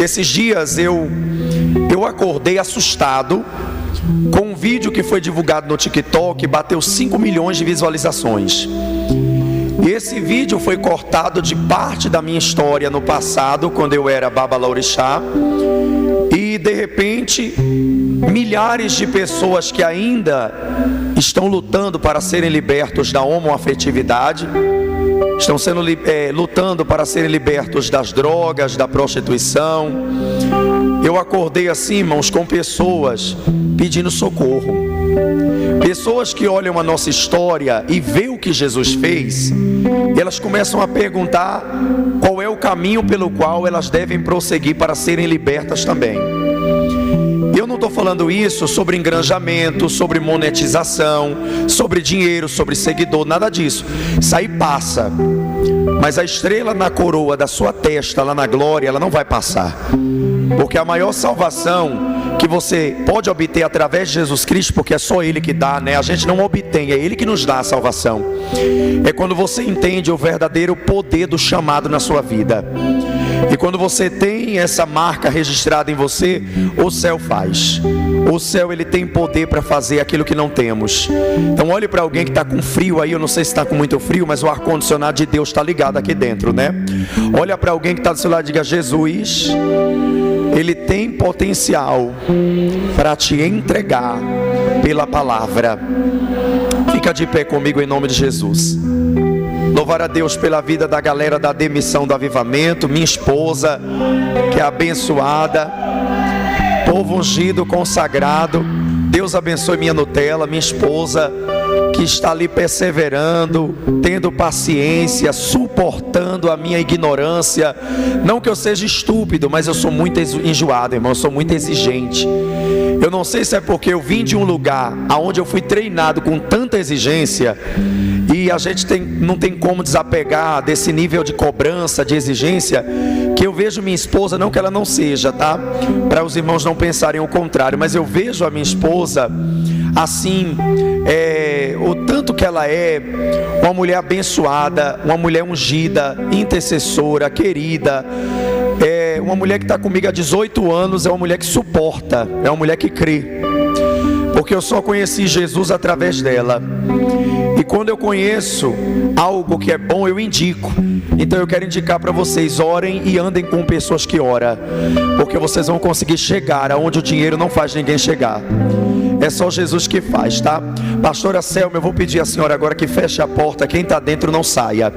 Esses dias eu acordei assustado com um vídeo que foi divulgado no TikTok, bateu 5 milhões de visualizações. E esse vídeo foi cortado de parte da minha história no passado, quando eu era Babalaorixá. E de repente, milhares de pessoas que ainda estão lutando para serem libertos da homoafetividade, estão lutando para serem libertos das drogas, da prostituição. Eu acordei assim, irmãos, com pessoas pedindo socorro. Pessoas que olham a nossa história e veem o que Jesus fez, elas começam a perguntar qual é o caminho pelo qual elas devem prosseguir para serem libertas também. Eu não estou falando isso sobre engranjamento, sobre monetização, sobre dinheiro, sobre seguidor, nada disso. Isso aí passa. Mas a estrela na coroa da sua testa, lá na glória, ela não vai passar. Porque a maior salvação que você pode obter através de Jesus Cristo, porque é só Ele que dá, né? A gente não obtém, é Ele que nos dá a salvação. É quando você entende o verdadeiro poder do chamado na sua vida. E quando você tem essa marca registrada em você, o céu faz. O céu, ele tem poder para fazer aquilo que não temos. Então olhe para alguém que está com frio aí, eu não sei se está com muito frio, mas o ar-condicionado de Deus está ligado aqui dentro, né? Olha para alguém que está do seu lado e diga: Jesus, Ele tem potencial para te entregar pela palavra. Fica de pé comigo em nome de Jesus. Louvar a Deus pela vida da galera da Demissão do Avivamento, minha esposa, que é abençoada, povo ungido, consagrado. Deus abençoe minha Nutella, minha esposa, que está ali perseverando, tendo paciência, suportando a minha ignorância. Não que eu seja estúpido, mas eu sou muito enjoado, irmão, eu sou muito exigente. Eu não sei se é porque eu vim de um lugar onde eu fui treinado com tanta exigência, e a gente não tem como desapegar desse nível de cobrança, de exigência, que eu vejo minha esposa, não que ela não seja, tá? Para os irmãos não pensarem o contrário, mas eu vejo a minha esposa assim, o tanto que ela é uma mulher abençoada, uma mulher ungida, intercessora, querida, uma mulher que está comigo há 18 anos, é uma mulher que suporta, é uma mulher que crê, porque eu só conheci Jesus através dela. E quando eu conheço algo que é bom, eu indico. Então eu quero indicar para vocês: orem e andem com pessoas que oram, porque vocês vão conseguir chegar aonde o dinheiro não faz ninguém chegar. É só Jesus que faz, tá? Pastora Selma, eu vou pedir à senhora agora que feche a porta. Quem está dentro não saia,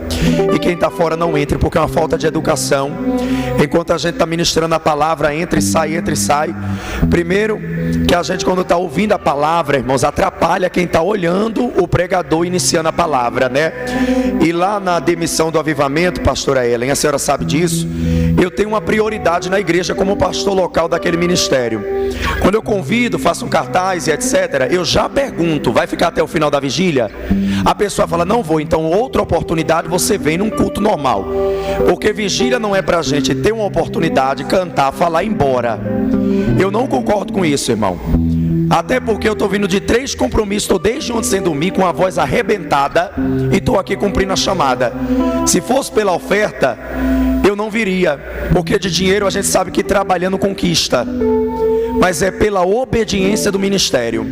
e quem está fora não entre, porque é uma falta de educação. Enquanto a gente está ministrando a palavra, entra e sai, entra e sai. Primeiro, que a gente, quando está ouvindo a palavra, irmãos, atrapalha quem está olhando o pregador iniciando a palavra, né? E lá na Demissão do Avivamento, pastora Ellen, a senhora sabe disso, eu tenho uma prioridade na igreja como pastor local daquele ministério. Quando eu convido, faço um cartaz e etc., eu já pergunto: vai ficar até o final da vigília? A pessoa fala: não vou. Então outra oportunidade você vem num culto normal, porque vigília não é pra gente ter uma oportunidade, cantar, falar e ir embora. Eu não concordo com isso, irmão. Até porque eu estou vindo de 3 compromissos, estou desde ontem sem dormir, com a voz arrebentada, e estou aqui cumprindo a chamada. Se fosse pela oferta, eu não viria, porque de dinheiro a gente sabe que trabalhando conquista, mas é pela obediência do ministério.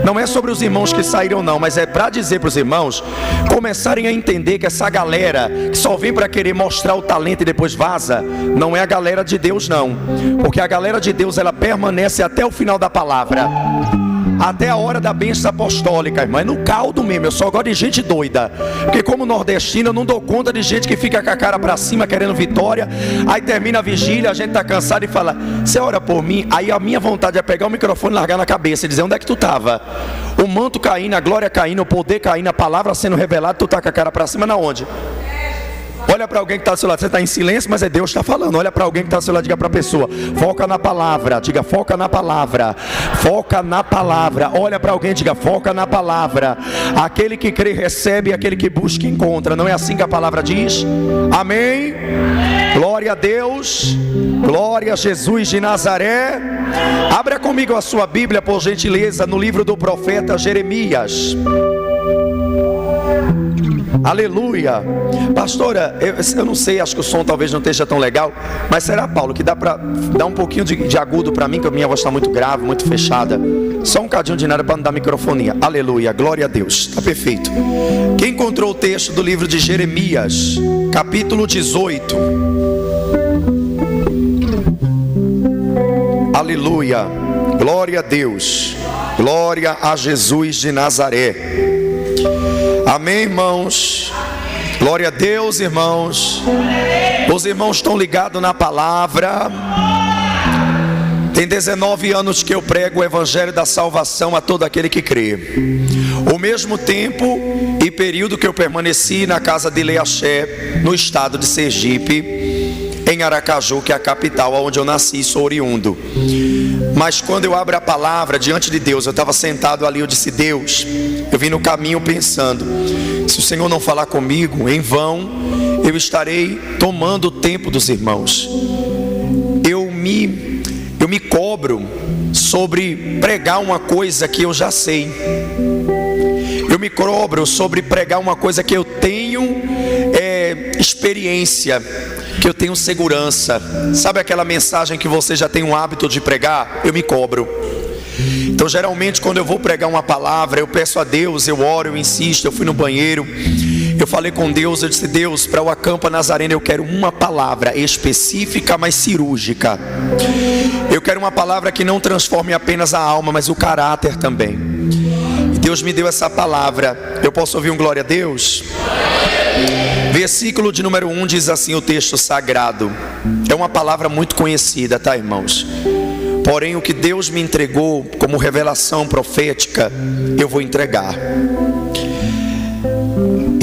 Não é sobre os irmãos que saíram não, mas é para dizer para os irmãos começarem a entender que essa galera que só vem para querer mostrar o talento e depois vaza, não é a galera de Deus não, porque a galera de Deus, ela permanece até o final da palavra, até a hora da bênção apostólica, irmão. É no caldo mesmo. Eu só gosto de gente doida, porque como nordestino eu não dou conta de gente que fica com a cara pra cima querendo vitória. Aí termina a vigília, a gente tá cansado e fala: você ora por mim? Aí a minha vontade é pegar o microfone e largar na cabeça e dizer: onde é que tu tava? O manto caindo, a glória caindo, o poder caindo, a palavra sendo revelada, tu tá com a cara pra cima na onde? Olha para alguém que está do seu lado, você está em silêncio, mas é Deus que está falando. Olha para alguém que está do seu lado, diga para a pessoa: foca na palavra. Diga: foca na palavra. Foca na palavra. Olha para alguém, diga: foca na palavra. Aquele que crê recebe, aquele que busca encontra. Não é assim que a palavra diz? Amém? Glória a Deus. Glória a Jesus de Nazaré. Abra comigo a sua Bíblia, por gentileza, no livro do profeta Jeremias. Aleluia. Pastora, eu não sei, acho que o som talvez não esteja tão legal, mas será, Paulo, que dá para dar um pouquinho de agudo para mim, que a minha voz está muito grave, muito fechada? Só um cadinho de nada para não dar microfonia. Aleluia, glória a Deus, está perfeito. Quem encontrou o texto do livro de Jeremias, capítulo 18? Aleluia, glória a Deus, glória a Jesus de Nazaré. Amém, irmãos? Glória a Deus, irmãos. Os irmãos estão ligados na palavra. Tem 19 anos que eu prego o evangelho da salvação a todo aquele que crê. O mesmo tempo e período que eu permaneci na casa de Leaxé, no estado de Sergipe, em Aracaju, que é a capital onde eu nasci e sou oriundo. Mas quando eu abro a palavra diante de Deus, eu estava sentado ali, eu disse: Deus, eu vim no caminho pensando, se o Senhor não falar comigo, em vão eu estarei tomando o tempo dos irmãos. Eu me cobro sobre pregar uma coisa que eu já sei. Eu me cobro sobre pregar uma coisa que eu tenho experiência, que eu tenho segurança. Sabe aquela mensagem que você já tem um hábito de pregar? Eu me cobro. Então geralmente quando eu vou pregar uma palavra, eu peço a Deus, eu oro, eu insisto. Eu fui no banheiro, eu falei com Deus, eu disse: Deus, para o Acampa Nazareno eu quero uma palavra específica, mas cirúrgica. Eu quero uma palavra que não transforme apenas a alma, mas o caráter também. E Deus me deu essa palavra. Eu posso ouvir um glória a Deus? Versículo de número 1 diz assim o texto sagrado. É uma palavra muito conhecida, tá, irmãos? Porém o que Deus me entregou como revelação profética, eu vou entregar.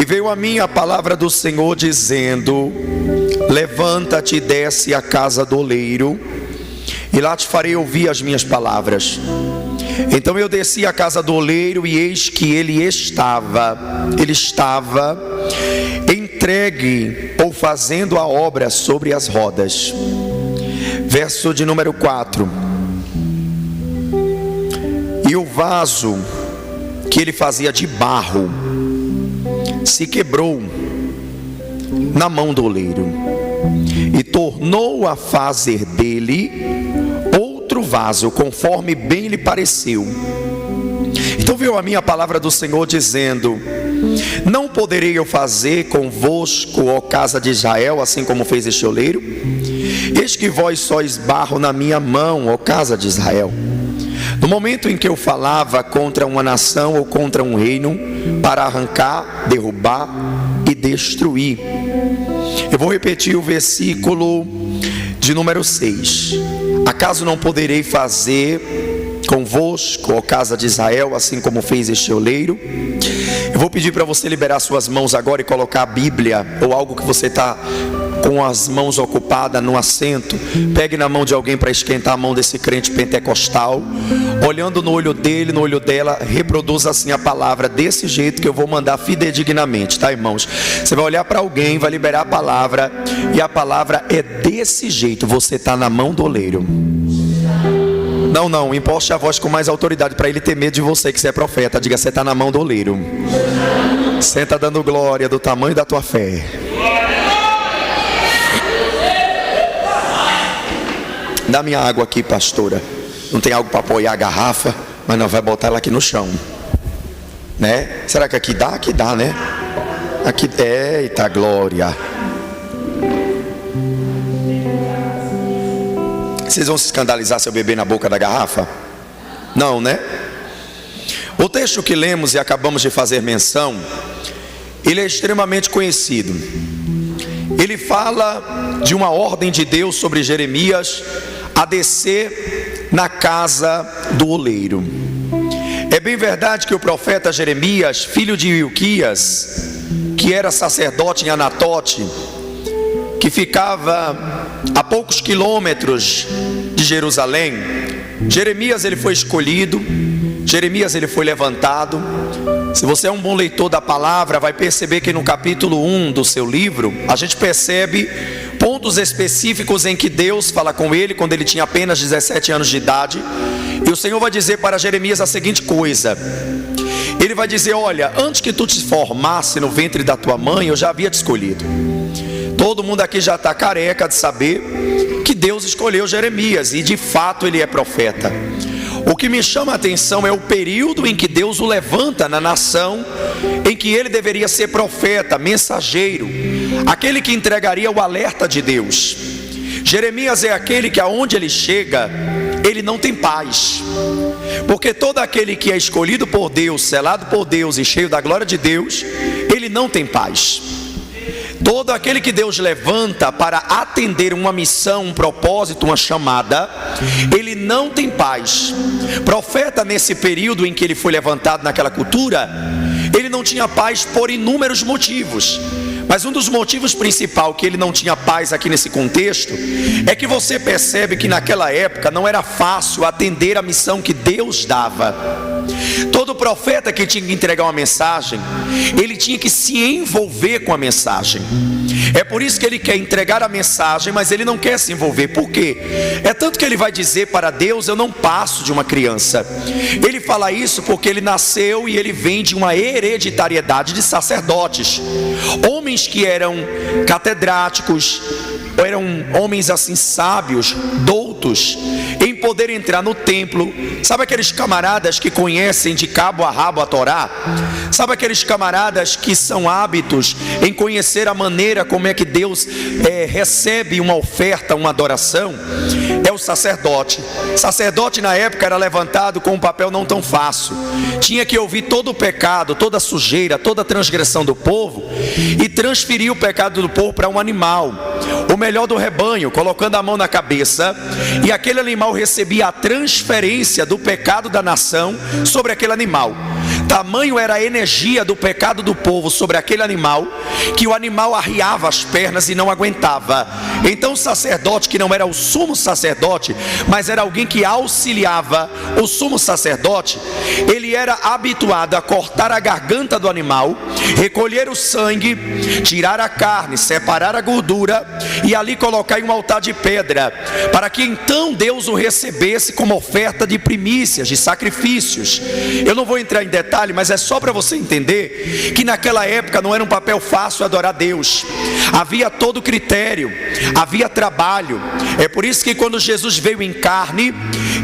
E veio a mim a palavra do Senhor dizendo: levanta-te e desce à casa do oleiro, e lá te farei ouvir as minhas palavras. Então eu desci à casa do oleiro, e eis que ele estava entregue ou fazendo a obra sobre as rodas. Verso de número 4. E o vaso que ele fazia de barro se quebrou na mão do oleiro, e tornou a fazer dele outro vaso, conforme bem lhe pareceu. Então veio a minha palavra do Senhor dizendo: não poderei eu fazer convosco, ó casa de Israel, assim como fez este oleiro? Eis que vós sois barro na minha mão, ó casa de Israel. No momento em que eu falava contra uma nação ou contra um reino, para arrancar, derrubar e destruir. Eu vou repetir o versículo de número 6. Acaso não poderei fazer convosco, ó casa de Israel, assim como fez este oleiro? Eu vou pedir para você liberar suas mãos agora e colocar a Bíblia ou algo que você está com as mãos ocupadas no assento. Pegue na mão de alguém para esquentar a mão desse crente pentecostal. Olhando no olho dele, no olho dela, reproduza assim a palavra desse jeito que eu vou mandar fidedignamente, tá, irmãos? Você vai olhar para alguém, vai liberar a palavra, e a palavra é desse jeito. Você está na mão do oleiro. Não, imposte a voz com mais autoridade para ele ter medo de você, que você é profeta. Diga: você está na mão do oleiro. Você está dando glória do tamanho da tua fé. Dá minha água aqui, pastora. Não tem algo para apoiar a garrafa, mas não vai botar ela aqui no chão, né? Será que aqui dá? Aqui dá, né? Aqui, eita glória. Vocês vão se escandalizar se eu beber na boca da garrafa? Não, né? O texto que lemos e acabamos de fazer menção, ele é extremamente conhecido. Ele fala de uma ordem de Deus sobre Jeremias a descer na casa do oleiro. É bem verdade que o profeta Jeremias, filho de Ilquias, que era sacerdote em Anatote, que ficava a poucos quilômetros de Jerusalém, Jeremias ele foi escolhido, Jeremias ele foi levantado. Se você é um bom leitor da palavra, vai perceber que no capítulo 1 do seu livro, a gente percebe pontos específicos em que Deus fala com ele quando ele tinha apenas 17 anos de idade. E o Senhor vai dizer para Jeremias a seguinte coisa: Ele vai dizer: olha, antes que tu te formasse no ventre da tua mãe, eu já havia te escolhido. Todo mundo aqui já está careca de saber que Deus escolheu Jeremias, e de fato ele é profeta. O que me chama a atenção é o período em que Deus o levanta na nação, em que ele deveria ser profeta, mensageiro, aquele que entregaria o alerta de Deus. Jeremias é aquele que aonde ele chega, ele não tem paz, porque todo aquele que é escolhido por Deus, selado por Deus e cheio da glória de Deus, ele não tem paz. Todo aquele que Deus levanta para atender uma missão, um propósito, uma chamada, ele não tem paz. Profeta, nesse período em que ele foi levantado naquela cultura, ele não tinha paz por inúmeros motivos. Mas um dos motivos principais que ele não tinha paz aqui nesse contexto é que você percebe que naquela época não era fácil atender a missão que Deus dava. Todo profeta que tinha que entregar uma mensagem, ele tinha que se envolver com a mensagem. É por isso que ele quer entregar a mensagem, mas ele não quer se envolver. Por quê? É tanto que ele vai dizer para Deus: eu não passo de uma criança. Ele fala isso porque ele nasceu e ele vem de uma hereditariedade de sacerdotes, homens que eram catedráticos, eram homens assim sábios, doutos, em poder entrar no templo. Sabe aqueles camaradas que conhecem de cabo a rabo a Torá? Sabe aqueles camaradas que são hábitos em conhecer a maneira como é que Deus recebe uma oferta, uma adoração? É o sacerdote. Sacerdote na época era levantado com um papel não tão fácil. Tinha que ouvir todo o pecado, toda a sujeira, toda a transgressão do povo e transferir o pecado do povo para um animal, o melhor do rebanho, colocando a mão na cabeça, e aquele animal recebia a transferência do pecado da nação sobre aquele animal. Tamanho era a energia do pecado do povo sobre aquele animal, que o animal arriava as pernas e não aguentava. Então o sacerdote, que não era o sumo sacerdote, mas era alguém que auxiliava o sumo sacerdote, ele era habituado a cortar a garganta do animal, recolher o sangue, tirar a carne, separar a gordura e ali colocar em um altar de pedra, para que então Deus o recebesse como oferta de primícias, de sacrifícios. Eu não vou entrar em detalhe, mas é só para você entender que naquela época não era um papel fácil adorar Deus. Havia todo critério, havia trabalho. É por isso que quando Jesus veio em carne,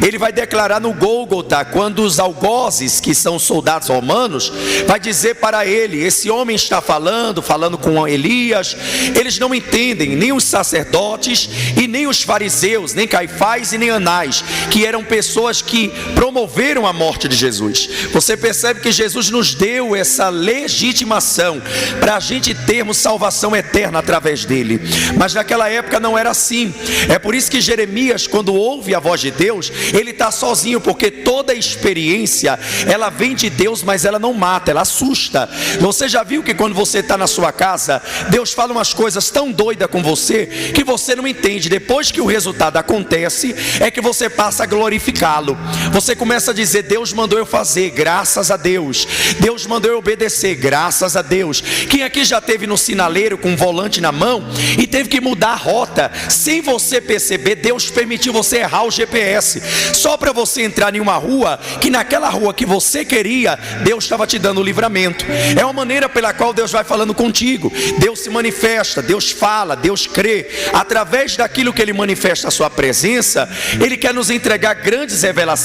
ele vai declarar no Gólgota, quando os algozes, que são soldados romanos, vai dizer para ele: esse homem está falando com Elias. Eles não entendem, nem os sacerdotes e nem os fariseus, nem Caifás e nem Anás, que eram pessoas que promoveram a morte de Jesus. Você percebe que Jesus nos deu essa legitimação para a gente termos salvação eterna através dele, mas naquela época não era assim. É por isso que Jeremias, quando ouve a voz de Deus, ele está sozinho, porque toda experiência ela vem de Deus, mas ela não mata, ela assusta. Você já viu que quando você está na sua casa, Deus fala umas coisas tão doidas com você que você não entende. Depois que o resultado acontece, é que você passa a glorificá-lo. Você começa a dizer: Deus mandou eu fazer, graças a Deus. Deus mandou eu obedecer, graças a Deus. Quem aqui já esteve no sinaleiro com um volante na mão e teve que mudar a rota sem você perceber? Deus permitiu você errar o GPS, só para você entrar em uma rua que naquela rua que você queria, Deus estava te dando o livramento. É uma maneira pela qual Deus vai falando contigo. Deus se manifesta, Deus fala, Deus crê. Através daquilo que Ele manifesta a sua presença, Ele quer nos entregar grandes revelações.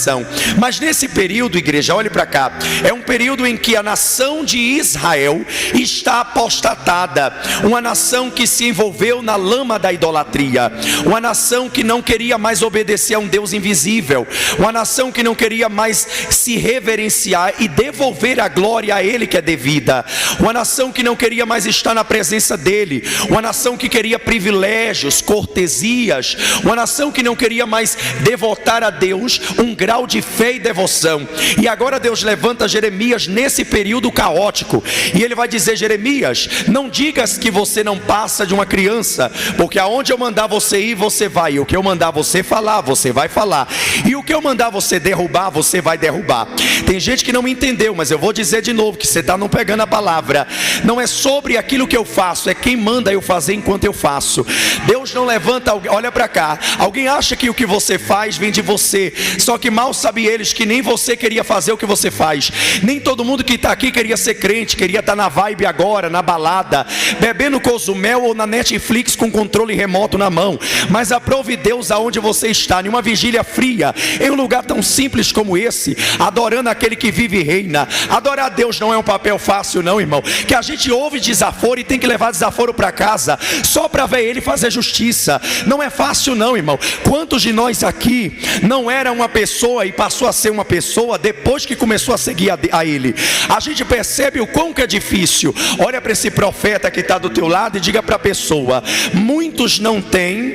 Mas nesse período, igreja, olhe para cá, é um período em que a nação de Israel está apostatada, uma nação que se envolveu na lama da idolatria, uma nação que não queria mais obedecer a um Deus invisível, uma nação que não queria mais se reverenciar e devolver a glória a Ele que é devida, uma nação que não queria mais estar na presença dEle, uma nação que queria privilégios, cortesias, uma nação que não queria mais devotar a Deus um grau de fé e devoção. E agora Deus levanta Jeremias nesse período caótico, e ele vai dizer: Jeremias, não digas que você não passa de uma criança, porque aonde eu mandar você ir, você vai, e o que eu mandar você falar, você vai falar, e o que eu mandar você derrubar, você vai derrubar. Tem gente que não me entendeu, mas eu vou dizer de novo, que você está não pegando a palavra. Não é sobre aquilo que eu faço, é quem manda eu fazer enquanto eu faço. Deus não levanta, olha para cá, alguém acha que o que você faz vem de você, só que mal sabe eles que nem você queria fazer o que você faz. Nem todo mundo que está aqui queria ser crente, queria estar na vibe agora, na balada, bebendo Cozumel ou na Netflix com controle remoto na mão. Mas aprove Deus aonde você está, em uma vigília fria, em um lugar tão simples como esse, adorando aquele que vive e reina. Adorar a Deus não é um papel fácil não, irmão, que a gente ouve desaforo e tem que levar desaforo para casa, só para ver Ele fazer justiça. Não é fácil não, irmão. Quantos de nós aqui não era uma pessoa e passou a ser uma pessoa depois que começou a seguir a Ele? A gente percebe o quão que é difícil. Olha para esse profeta que está do teu lado e diga para a pessoa: muitos não têm.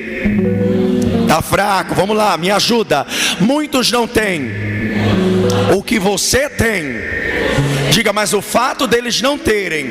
Está fraco, vamos lá, me ajuda. Muitos não têm o que você tem. Diga, mas o fato deles não terem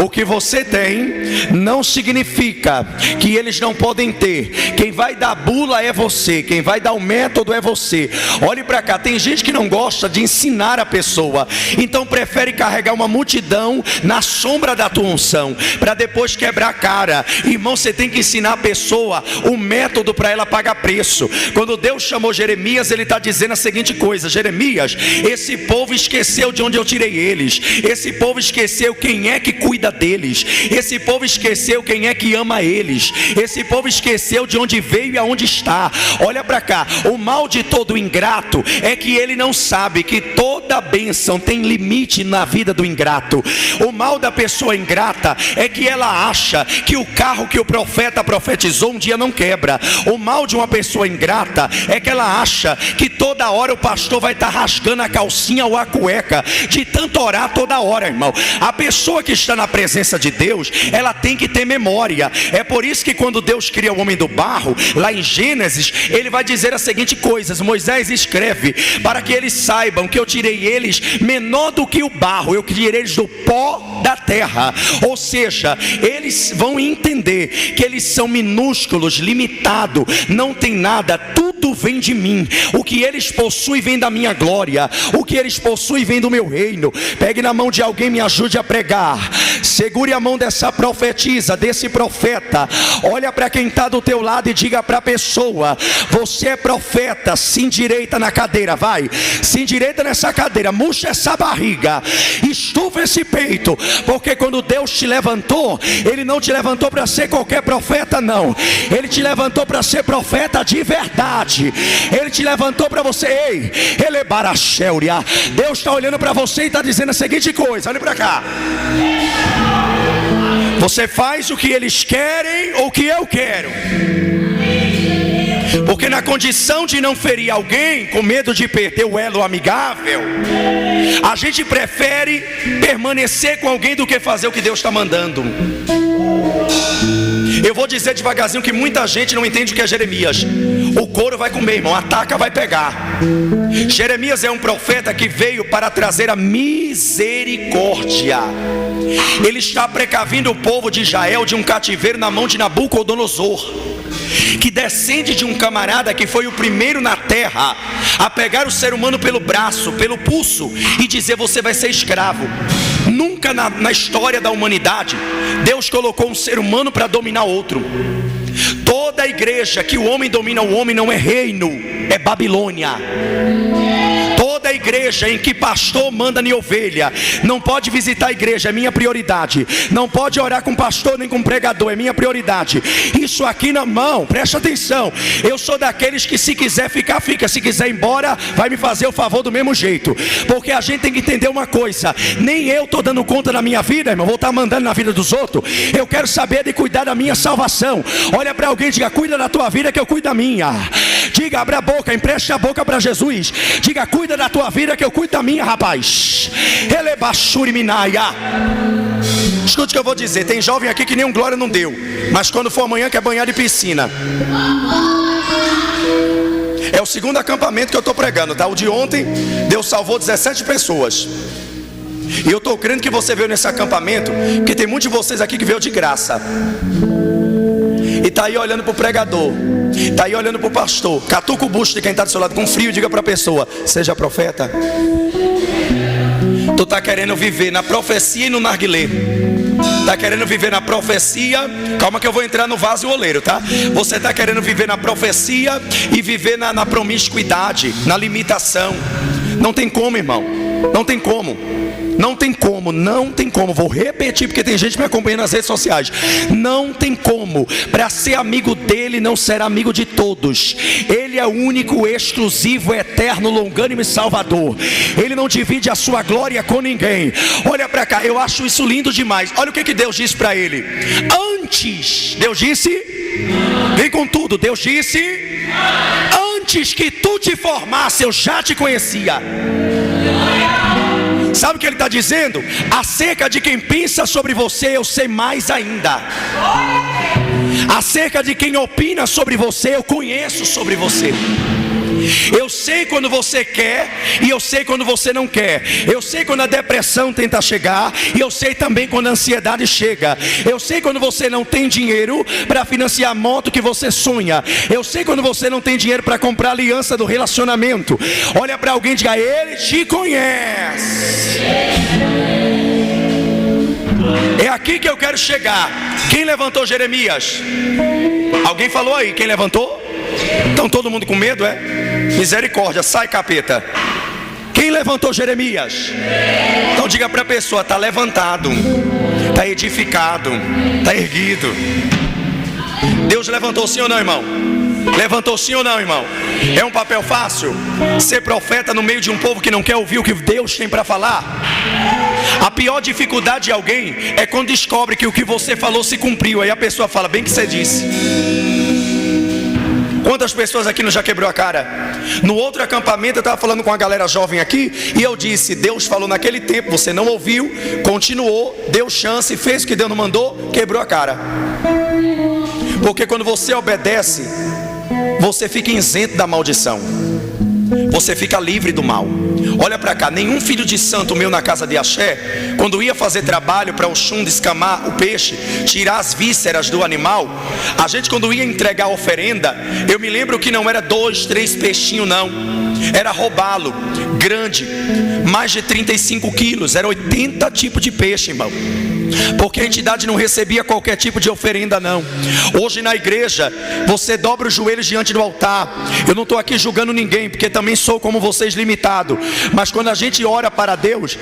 o que você tem não significa que eles não podem ter. Quem vai dar bula é você, quem vai dar o método é você. Olhe para cá, tem gente que não gosta de ensinar a pessoa, então prefere carregar uma multidão na sombra da tua unção, para depois quebrar a cara. Irmão, você tem que ensinar a pessoa o método para ela pagar preço. Quando Deus chamou Jeremias, Ele está dizendo a seguinte coisa: Jeremias, esse povo esqueceu de onde eu tirei eles. Esse povo esqueceu quem é que cuida deles. Esse povo esqueceu quem é que ama eles. Esse povo esqueceu de onde veio e aonde está. Olha para cá, o mal de todo ingrato é que ele não sabe que toda bênção tem limite na vida do ingrato. O mal da pessoa ingrata é que ela acha que o carro que o profeta profetizou um dia não quebra. O mal de uma pessoa ingrata é que ela acha que toda hora o pastor vai estar rasgando a calcinha ou a cueca, de tanto orar toda hora, irmão. A pessoa que está na presença de Deus, ela tem que ter memória. É por isso que quando Deus cria o homem do barro, lá em Gênesis, Ele vai dizer as seguintes coisas: Moisés escreve, para que eles saibam que eu tirei eles menor do que o barro, eu tirei eles do pó da terra. Ou seja, eles vão entender que eles são minúsculos, limitados, não tem nada, tudo vem de mim. O que eles possuem vem da minha glória, o que eles possuem vem do meu reino. Pegue na mão de alguém, me ajude a pregar. Segure a mão dessa profetisa, desse profeta. Olha para quem está do teu lado e diga para a pessoa: você é profeta, se endireita na cadeira, vai, se endireita nessa cadeira, murcha essa barriga, estufa esse peito, porque quando Deus te levantou, Ele não te levantou para ser qualquer profeta não. Ele te levantou para ser profeta de verdade. Ele te levantou para você, ei, Ele é baracheuria. Deus está olhando para você e está dizendo a seguinte coisa, olha para cá: você faz o que eles querem ou o que eu quero. Porque na condição de não ferir alguém, com medo de perder o elo amigável, a gente prefere permanecer com alguém do que fazer o que Deus está mandando. Eu vou dizer devagarzinho que muita gente não entende o que é Jeremias. O couro vai comer, irmão, a taca vai pegar. Jeremias é um profeta que veio para trazer a misericórdia. Ele está precavindo o povo de Israel de um cativeiro na mão de Nabucodonosor, que descende de um camarada que foi o primeiro na terra a pegar o ser humano pelo braço, pelo pulso e dizer: você vai ser escravo. Nunca na história da humanidade Deus colocou um ser humano para dominar outro. Toda a igreja que o homem domina o homem não é reino, é Babilônia. Toda a igreja em que pastor manda em ovelha não pode visitar a igreja, é minha prioridade. Não pode orar com pastor nem com pregador, é minha prioridade. Isso aqui na mão, presta atenção. Eu sou daqueles que se quiser ficar, fica. Se quiser ir embora, vai me fazer o favor do mesmo jeito. Porque a gente tem que entender uma coisa: nem eu estou dando conta da minha vida, irmão, vou estar mandando na vida dos outros. Eu quero saber de cuidar da minha salvação. Olha para alguém e diga: cuida da tua vida que eu cuido da minha. Diga, abre a boca, empreste a boca para Jesus. Diga: cuida da tua vida que eu cuido da minha, rapaz. Ele é Bachuri Minaia. Escute o que eu vou dizer. Tem jovem aqui que nem um glória não deu, mas quando for amanhã quer banhar de piscina. É o segundo acampamento que eu estou pregando, tá? O de ontem, Deus salvou 17 pessoas. E eu estou crendo que você veio nesse acampamento, porque tem muitos de vocês aqui que veio de graça. E está aí olhando para o pregador, está aí olhando para o pastor. Catuca o bucho de quem está do seu lado com frio, diga para a pessoa: seja profeta. Tu está querendo viver na profecia e no narguilé. Está querendo viver na profecia. Calma que eu vou entrar no vaso e o oleiro, tá? Você está querendo viver na profecia e viver na promiscuidade, na limitação. Não tem como, irmão. Não tem como. Não tem como, não tem como. Vou repetir porque tem gente me acompanhando nas redes sociais. Não tem como. Para ser amigo dele, não ser amigo de todos. Ele é o único, exclusivo, eterno, longânimo e salvador. Ele não divide a sua glória com ninguém. Olha para cá, eu acho isso lindo demais. Olha o que Deus disse para ele. Antes, Deus disse, vem com tudo, Deus disse, antes que tu te formasse, eu já te conhecia. Sabe o que ele está dizendo? Acerca de quem pensa sobre você, eu sei mais ainda. Acerca de quem opina sobre você, eu conheço sobre você. Eu sei quando você quer e eu sei quando você não quer. Eu sei quando a depressão tenta chegar e eu sei também quando a ansiedade chega. Eu sei quando você não tem dinheiro para financiar a moto que você sonha. Eu sei quando você não tem dinheiro para comprar a aliança do relacionamento. Olha para alguém e diga: ele te conhece. É aqui que eu quero chegar. Quem levantou Jeremias? Alguém falou aí, quem levantou? Então todo mundo com medo, é? Misericórdia, sai capeta. Quem levantou Jeremias? Então diga para a pessoa: está levantado, está edificado, está erguido. Deus levantou sim ou não, irmão? Levantou sim ou não, irmão? É um papel fácil ser profeta no meio de um povo que não quer ouvir o que Deus tem para falar? A pior dificuldade de alguém é quando descobre que o que você falou se cumpriu. Aí a pessoa fala: bem que você disse. Quantas pessoas aqui não já quebrou a cara? No outro acampamento eu estava falando com a galera jovem aqui e eu disse: Deus falou naquele tempo, você não ouviu, continuou, deu chance, fez o que Deus não mandou, quebrou a cara. Porque quando você obedece, você fica isento da maldição. Você fica livre do mal. Olha para cá, nenhum filho de santo meu na casa de Axé, quando ia fazer trabalho para o Xum descamar o peixe, tirar as vísceras do animal, a gente quando ia entregar a oferenda, eu me lembro que não era 2, 3 peixinhos não, era robalo, grande, mais de 35 quilos, era 80 tipos de peixe, irmão. Porque a entidade não recebia qualquer tipo de oferenda não. Hoje na igreja você dobra os joelhos diante do altar. Eu não estou aqui julgando ninguém, porque também sou como vocês, limitado. Mas quando a gente ora para Deus,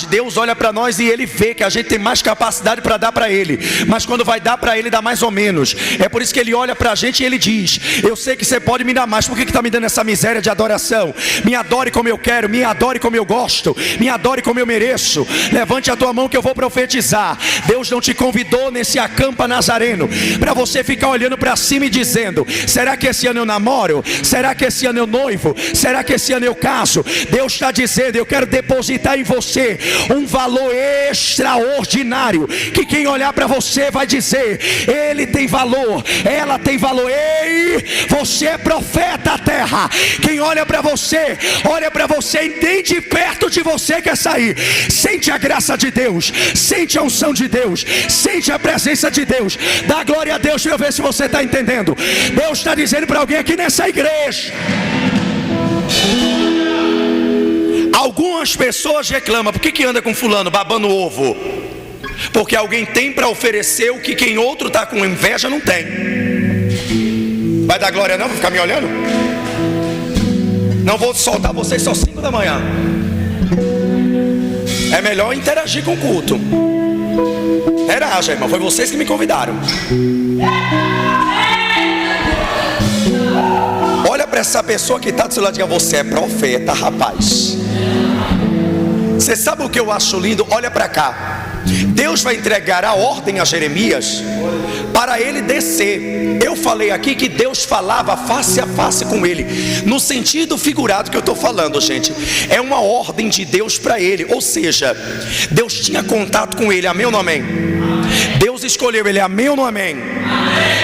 Deus olha para nós e Ele vê que a gente tem mais capacidade para dar para Ele. Mas quando vai dar para Ele, dá mais ou menos. É por isso que Ele olha para a gente e Ele diz: eu sei que você pode me dar mais, por que está me dando essa miséria de adoração? Me adore como eu quero, me adore como eu gosto, me adore como eu mereço. Levante a tua mão que eu vou profetizar. Deus não te convidou nesse acampa nazareno para você ficar olhando para cima e dizendo: será que esse ano eu namoro? Será que esse ano eu noivo? Será que esse ano eu caso? Deus está dizendo: eu quero depositar em você um valor extraordinário, que quem olhar para você vai dizer: ele tem valor, ela tem valor. Ei, você é profeta da terra. Quem olha para você e nem de perto de você quer sair. Sente a graça de Deus, sente a unção de Deus, sente a presença de Deus. Dá glória a Deus. Deixa eu ver se você está entendendo. Deus está dizendo para alguém aqui nessa igreja. Algumas pessoas reclamam: por que anda com fulano babando ovo? Porque alguém tem para oferecer o que quem outro está com inveja não tem. Vai dar glória não? Vai ficar me olhando? Não vou soltar vocês só 5 da manhã. É melhor interagir com o culto. Interaja, irmão, foi vocês que me convidaram. Olha para essa pessoa que está do seu lado e diga: você é profeta, rapaz. Você sabe o que eu acho lindo? Olha para cá. Deus vai entregar a ordem a Jeremias para ele descer. Eu falei aqui que Deus falava face a face com ele, no sentido figurado que eu estou falando, gente. É uma ordem de Deus para ele. Ou seja, Deus tinha contato com ele. Amém ou não amém? Deus escolheu ele. Amém ou não amém?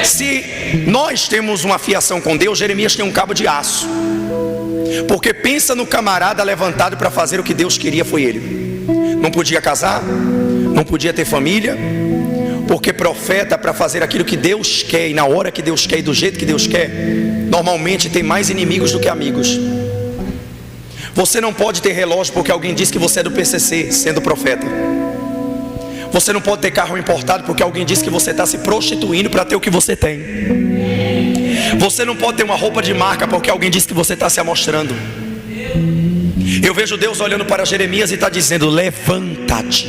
Se nós temos uma fiação com Deus, Jeremias tem um cabo de aço. Porque pensa no camarada levantado para fazer o que Deus queria, foi ele. Não podia casar, não podia ter família, porque profeta, para fazer aquilo que Deus quer e na hora que Deus quer e do jeito que Deus quer, normalmente tem mais inimigos do que amigos. Você não pode ter relógio porque alguém diz que você é do PCC, sendo profeta. Você não pode ter carro importado porque alguém diz que você está se prostituindo para ter o que você tem. Você não pode ter uma roupa de marca porque alguém diz que você está se amostrando. Eu vejo Deus olhando para Jeremias e está dizendo: levanta-te.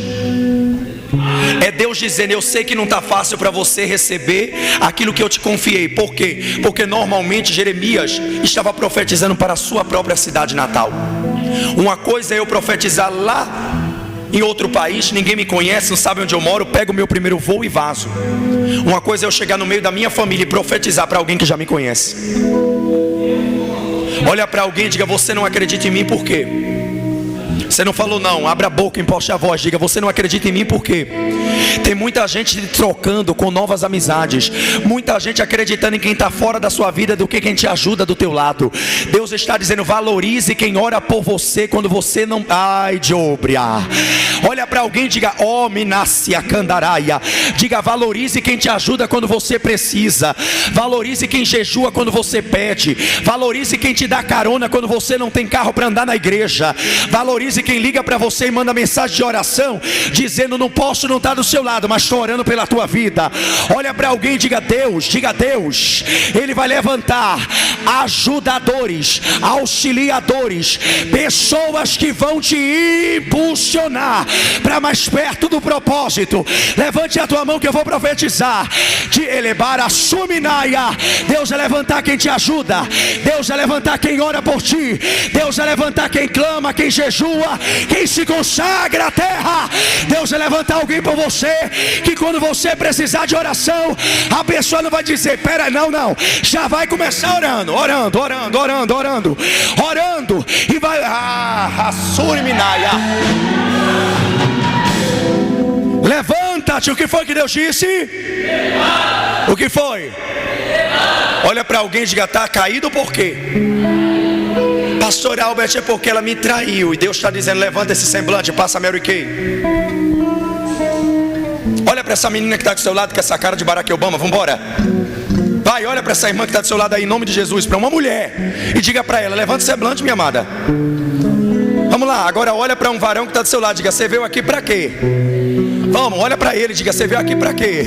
É Deus dizendo: eu sei que não está fácil para você receber aquilo que eu te confiei. Por quê? Porque normalmente Jeremias estava profetizando para a sua própria cidade natal. Uma coisa é eu profetizar lá em outro país, ninguém me conhece, não sabe onde eu moro, pego o meu primeiro voo e vazo. Uma coisa é eu chegar no meio da minha família e profetizar para alguém que já me conhece. Olha para alguém e diga: você não acredita em mim, por quê? Você não falou não, abra a boca, emposte a voz, diga: você não acredita em mim, por quê? Tem muita gente trocando com novas amizades, muita gente acreditando em quem está fora da sua vida do que quem te ajuda do teu lado. Deus está dizendo: valorize quem ora por você quando você não... Ai de obria. Olha para alguém e diga: ó Minácia Candaraia. Diga: valorize quem te ajuda quando você precisa. Valorize quem jejua quando você pede. Valorize quem te dá carona quando você não tem carro para andar na igreja. Valorize quem liga para você e manda mensagem de oração dizendo: não posso não estar do seu lado, mas estou orando pela tua vida. Olha para alguém e diga: Deus, Ele vai levantar ajudadores, auxiliadores, pessoas que vão te impulsionar para mais perto do propósito. Levante a tua mão que eu vou profetizar. De elevar a suminaia. Deus vai levantar quem te ajuda. Deus vai levantar quem ora por ti. Deus vai levantar quem clama, quem jejua, quem se consagra à terra. Deus vai levantar alguém por você, que quando você precisar de oração, a pessoa não vai dizer: pera, não, já vai começar orando, e vai, levanta-te. O que foi que Deus disse? O que foi? Olha para alguém e diga: está caído por quê? Pastor Albert, é porque ela me traiu. E Deus está dizendo: levanta esse semblante, passa a Mary Kay. Olha para essa menina que está do seu lado com essa cara de Barack Obama, vamos embora. Vai, olha para essa irmã que está do seu lado aí, em nome de Jesus, para uma mulher, e diga para ela: levanta o semblante, minha amada. Vamos lá, agora olha para um varão que está do seu lado, diga: você veio aqui para quê? Vamos, olha para ele, diga: você veio aqui para quê?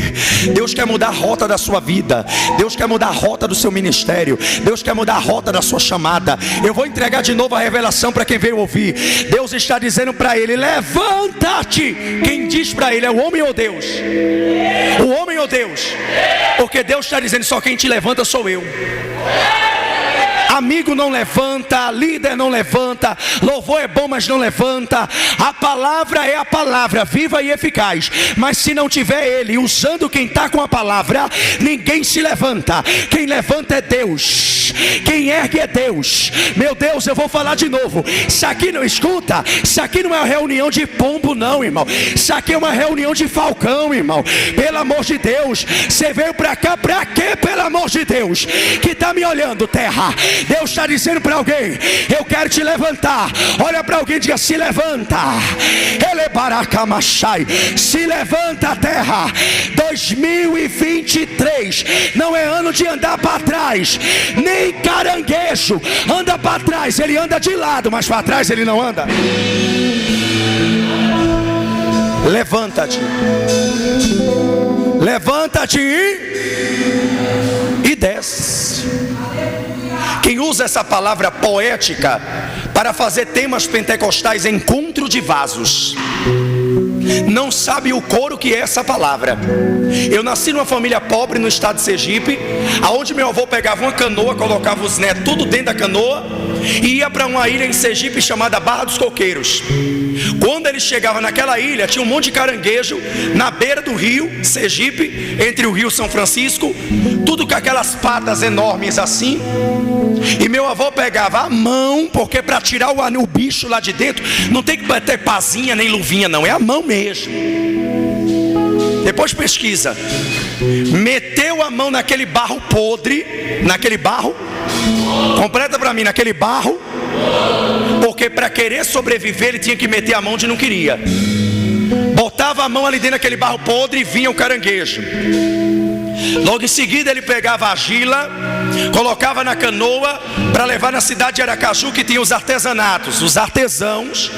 Deus quer mudar a rota da sua vida. Deus quer mudar a rota do seu ministério. Deus quer mudar a rota da sua chamada. Eu vou entregar de novo a revelação para quem veio ouvir. Deus está dizendo para ele: levanta-te. Quem diz para ele é o homem ou Deus? O homem ou Deus? Porque Deus está dizendo: só quem te levanta sou eu. Amigo não levanta, líder não levanta, louvor é bom, mas não levanta. A palavra é a palavra, viva e eficaz. Mas se não tiver ele usando quem está com a palavra, ninguém se levanta. Quem levanta é Deus, quem ergue é Deus. Meu Deus, eu vou falar de novo. Isso aqui não, escuta, isso aqui não é uma reunião de pombo não, irmão. Isso aqui é uma reunião de falcão, irmão. Pelo amor de Deus, você veio para cá para quê? Pelo amor de Deus, que está me olhando, terra. Deus está dizendo para alguém: eu quero te levantar. Olha para alguém e diga: se levanta. Se levanta, terra. 2023 não é ano de andar para trás. Nem caranguejo anda para trás, ele anda de lado, mas para trás ele não anda. Levanta-te. Levanta-te e desce. Quem usa essa palavra poética para fazer temas pentecostais, encontro de vasos, não sabe o coro que é essa palavra. Eu nasci numa família pobre no estado de Sergipe, aonde meu avô pegava uma canoa, colocava os netos tudo dentro da canoa e ia para uma ilha em Sergipe chamada Barra dos Coqueiros. Quando ele chegava naquela ilha, tinha um monte de caranguejo na beira do rio Sergipe, entre o rio São Francisco, tudo com aquelas patas enormes assim. E meu avô pegava a mão, porque para tirar o bicho lá de dentro não tem que ter pazinha nem luvinha não, é a mão mesmo. Depois pesquisa. Meteu a mão naquele barro podre, naquele barro, completa para mim, naquele barro, porque para querer sobreviver ele tinha que meter a mão onde não queria. Botava a mão ali dentro daquele barro podre e vinha o caranguejo. Logo em seguida ele pegava a argila, colocava na canoa para levar na cidade de Aracaju, que tinha os artesanatos. Os artesãos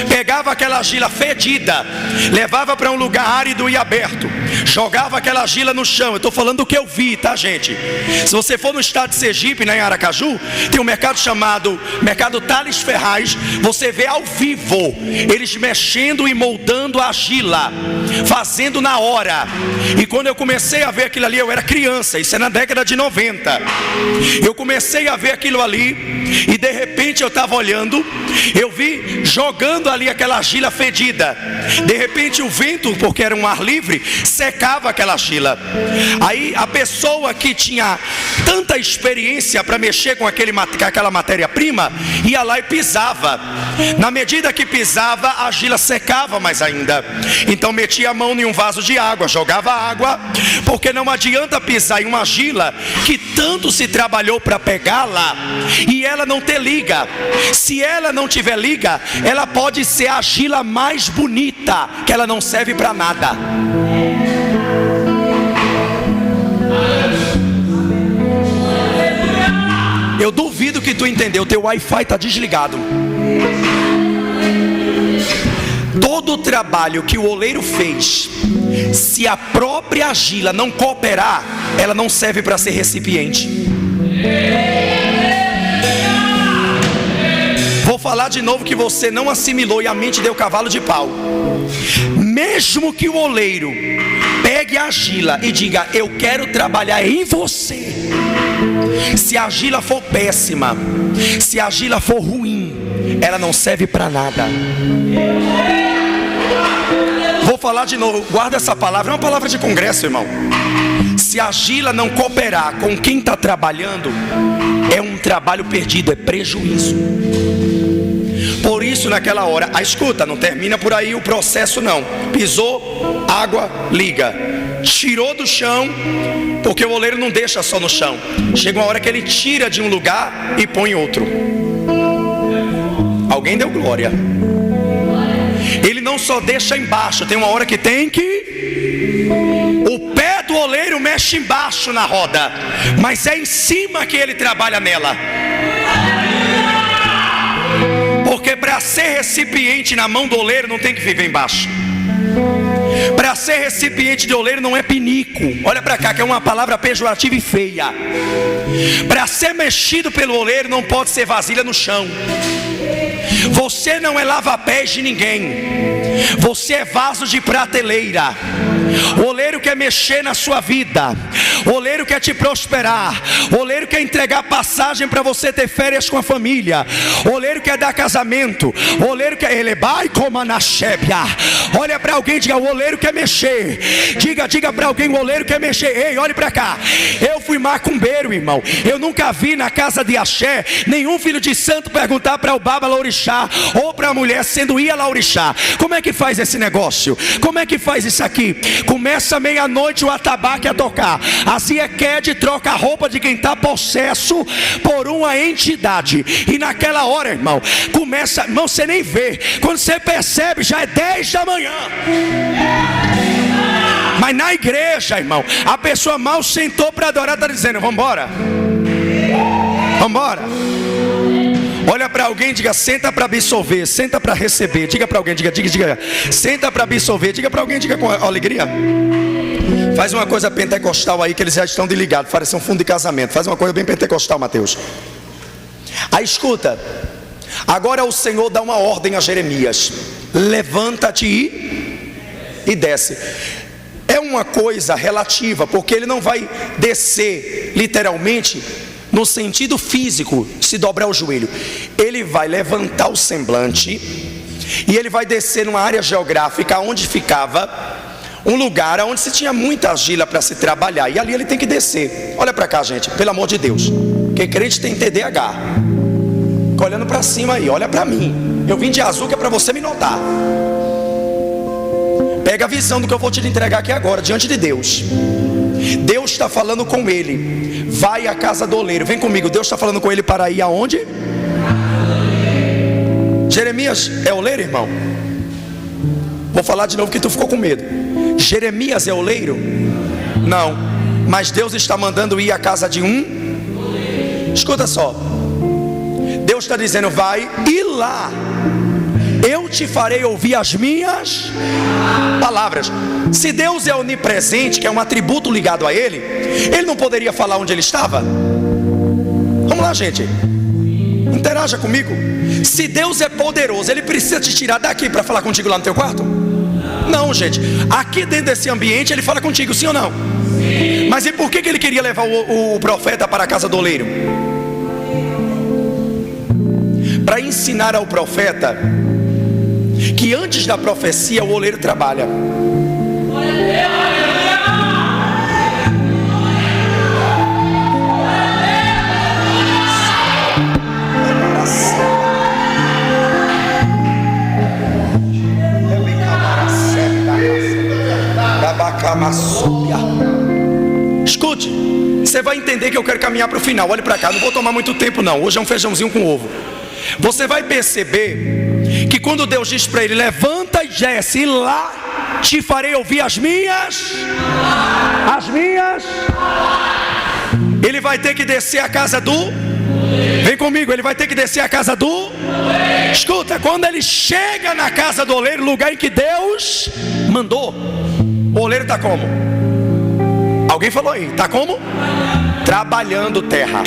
pegavam aquela argila fedida, levava para um lugar árido e aberto, jogava aquela argila no chão. Eu estou falando do que eu vi, tá, gente? Se você for no estado de Sergipe, em Aracaju, tem um mercado chamado Mercado Tales Ferraz. Você vê ao vivo eles mexendo e moldando a argila, fazendo na hora. E quando eu comecei a ver aquilo ali, eu era criança, isso é na década de 90. Eu comecei a ver aquilo ali, e de repente eu estava olhando, eu vi jogando ali aquela argila fedida. De repente o vento, porque era um ar livre, secava aquela argila. Aí a pessoa que tinha tanta experiência para mexer com aquela matéria-prima, ia lá e pisava. Na medida que pisava, a argila secava mais ainda. Então metia a mão em um vaso de água, jogava água, porque não adianta pisar em uma argila que tanto se trabalhou para pegá-la e ela não ter liga. Se ela não tiver liga, ela pode ser a argila mais bonita, que ela não serve para nada. Eu duvido que tu entendeu, teu Wi-Fi está desligado. Todo o trabalho que o oleiro fez, se a própria argila não cooperar, ela não serve para ser recipiente. Vou falar de novo que você não assimilou e a mente deu cavalo de pau. Mesmo que o oleiro pegue a argila e diga: eu quero trabalhar em você, se a argila for péssima, se a argila for ruim, ela não serve para nada. Vou falar de novo, guarda essa palavra, é uma palavra de congresso, irmão. Se a argila não cooperar com quem está trabalhando, é um trabalho perdido, é prejuízo. Por isso naquela hora, escuta, não termina por aí o processo não. Pisou, água, liga. Tirou do chão, porque o oleiro não deixa só no chão. Chega uma hora que ele tira de um lugar e põe outro. Alguém deu glória. Ele não só deixa embaixo, tem uma hora que tem que... O pé do oleiro mexe embaixo na roda, mas é em cima que ele trabalha nela. Porque para ser recipiente na mão do oleiro não tem que viver embaixo. Para ser recipiente de oleiro não é pinico. Olha para cá, que é uma palavra pejorativa e feia. Para ser mexido pelo oleiro não pode ser vasilha no chão. Você não é lava-pés de ninguém. Você é vaso de prateleira. O oleiro quer mexer na sua vida. O oleiro quer te prosperar. O oleiro quer entregar passagem para você ter férias com a família. O oleiro quer dar casamento. O oleiro quer elevar como na chébia. Olha para alguém e diga: o oleiro quer mexer. Diga para alguém: o oleiro quer mexer. Ei, olhe para cá. Eu fui macumbeiro, irmão. Eu nunca vi na casa de axé nenhum filho de santo perguntar para o baba laurixá ou para a mulher sendo ia laurixá: como é que faz esse negócio? Como é que faz isso aqui? Começa meia-noite o atabaque a tocar. A Ziequede troca a roupa de quem está possesso por uma entidade. E naquela hora, irmão, começa, irmão, você nem vê. Quando você percebe, já é 10 da manhã. Mas na igreja, irmão, a pessoa mal sentou para adorar, está dizendo: vamos embora. Vamos embora. Olha para alguém e diga: senta para absorver, senta para receber. Diga para alguém, diga, senta para absorver. Diga para alguém, diga com alegria. Faz uma coisa pentecostal aí, que eles já estão desligados, parece um fundo de casamento. Faz uma coisa bem pentecostal, Mateus. Aí escuta, agora o Senhor dá uma ordem a Jeremias: levanta-te e desce. É uma coisa relativa, porque ele não vai descer literalmente no sentido físico, se dobrar o joelho. Ele vai levantar o semblante e ele vai descer numa área geográfica onde ficava um lugar onde se tinha muita argila para se trabalhar, e ali ele tem que descer. Olha para cá, gente, pelo amor de Deus, que crente tem TDAH. Fica olhando para cima aí, olha para mim. Eu vim de azul que é para você me notar. Pega a visão do que eu vou te entregar aqui agora, diante de Deus. Deus está falando com ele: vai à casa do oleiro. Vem comigo. Deus está falando com ele para ir aonde? Jeremias é oleiro, irmão? Vou falar de novo que tu ficou com medo. Jeremias é oleiro? Não. Mas Deus está mandando ir à casa de um. Escuta só, Deus está dizendo: vai e lá eu te farei ouvir as minhas palavras. Se Deus é onipresente, que é um atributo ligado a Ele, Ele não poderia falar onde Ele estava? Vamos lá, gente, interaja comigo. Se Deus é poderoso, Ele precisa te tirar daqui para falar contigo lá no teu quarto? Não, gente, aqui dentro desse ambiente Ele fala contigo, sim ou não? Sim. Mas e por que Ele queria levar o profeta para a casa do oleiro? Para ensinar ao profeta que antes da profecia o oleiro trabalha. Escute, você vai entender que eu quero caminhar para o final. Olhe para cá, não vou tomar muito tempo não. Hoje é um feijãozinho com ovo. Você vai perceber que quando Deus diz para ele: levanta e desce, e lá te farei ouvir as minhas. Ele vai ter que descer a casa do... Vem comigo, ele vai ter que descer a casa do... Escuta, quando ele chega na casa do oleiro, lugar em que Deus mandou, o oleiro está como? Alguém falou aí, está como? Trabalhando terra.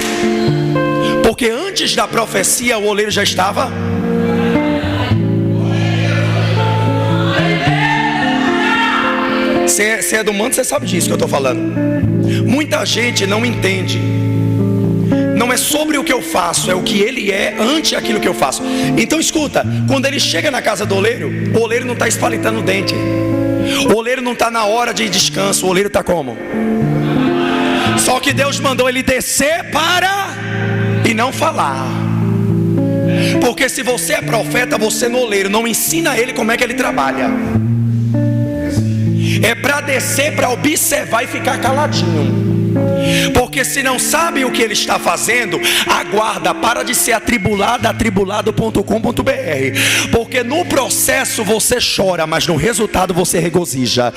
Porque antes da profecia o oleiro já estava... Você é do manto, você sabe disso que eu estou falando. Muita gente não entende. Não é sobre o que eu faço, é o que ele é ante aquilo que eu faço. Então escuta, quando ele chega na casa do oleiro, o oleiro não está espalitando o dente. O oleiro não está na hora de descanso. O oleiro está como? Só que Deus mandou ele descer para... e não falar. Porque se você é profeta, você no oleiro não ensina ele como é que ele trabalha. É para descer, para observar e ficar caladinho. Porque se não sabe o que ele está fazendo, aguarda, para de ser atribulado, atribulado.com.br. Porque no processo você chora, mas no resultado você regozija.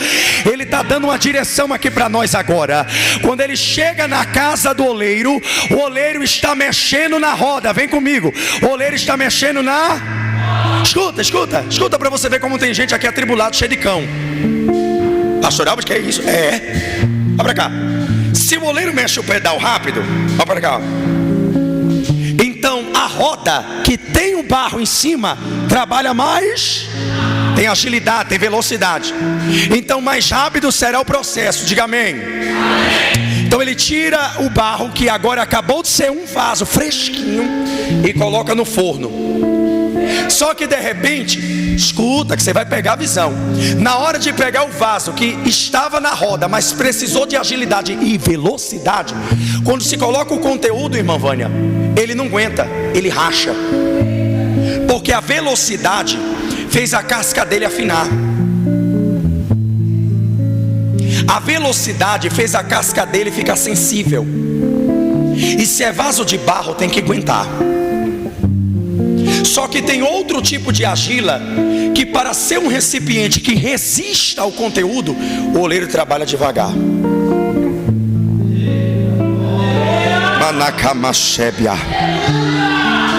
Ele está dando uma direção aqui para nós agora. Quando ele chega na casa do oleiro, o oleiro está mexendo na roda. Vem comigo, o oleiro está mexendo na... Escuta para você ver como tem gente aqui atribulado, cheio de cão. Pastor Alves, que é isso? É. Olha para cá. Se o oleiro mexe o pedal rápido, olha para cá. Então a roda que tem o barro em cima trabalha mais, tem agilidade, tem velocidade. Então mais rápido será o processo. Diga amém. Então ele tira o barro que agora acabou de ser um vaso fresquinho e coloca no forno. Só que de repente, escuta que você vai pegar a visão. Na hora de pegar o vaso que estava na roda, mas precisou de agilidade e velocidade, quando se coloca o conteúdo, irmã Vânia, ele não aguenta, ele racha. Porque a velocidade fez a casca dele afinar. A velocidade fez a casca dele ficar sensível. E se é vaso de barro, tem que aguentar. Só que tem outro tipo de argila que, para ser um recipiente que resista ao conteúdo, o oleiro trabalha devagar. Manacamachébia,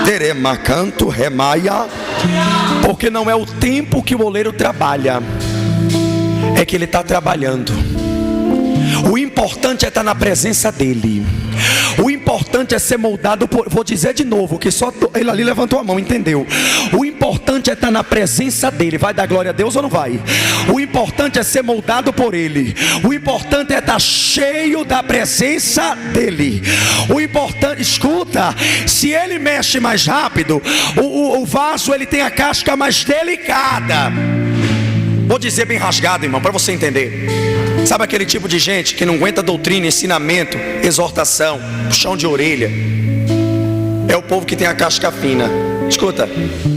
teremacanto, remaia. Porque não é o tempo que o oleiro trabalha, é que ele está trabalhando. O importante é estar na presença dele. O importante é ser moldado por... Vou dizer de novo, que só ele ali levantou a mão, entendeu? O importante é estar na presença dele. Vai dar glória a Deus ou não vai? O importante é ser moldado por ele. O importante é estar cheio da presença dele. O importante, escuta, se ele mexe mais rápido, o vaso ele tem a casca mais delicada. Vou dizer bem rasgado, irmão, para você entender. Sabe aquele tipo de gente que não aguenta doutrina, ensinamento, exortação, puxão de orelha? É o povo que tem a casca fina. Escuta,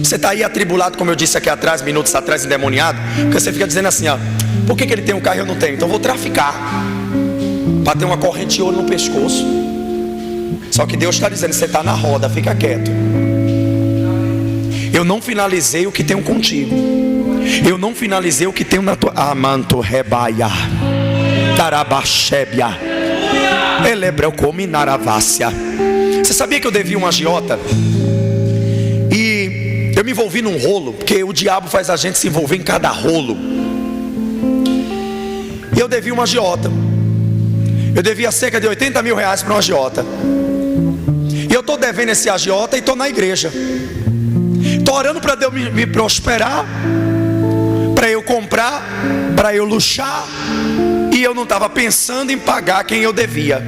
você está aí atribulado, como eu disse aqui atrás, minutos atrás, endemoniado, porque você fica dizendo assim, ó: por que ele tem um carro e eu não tenho? Então eu vou traficar para ter uma corrente de ouro no pescoço. Só que Deus está dizendo: você está na roda, fica quieto. Eu não finalizei o que tenho contigo. Eu não finalizei o que tenho na tua... Amanto rebaia, tarabachébia, elebreu cominarávácia. Você sabia que eu devia um agiota? E eu me envolvi num rolo, porque o diabo faz a gente se envolver em cada rolo. E eu devia um agiota. Eu devia cerca de 80 mil reais para um agiota. E eu estou devendo esse agiota e estou na igreja. Estou orando para Deus me prosperar, para eu comprar, para eu luxar. E eu não estava pensando em pagar quem eu devia.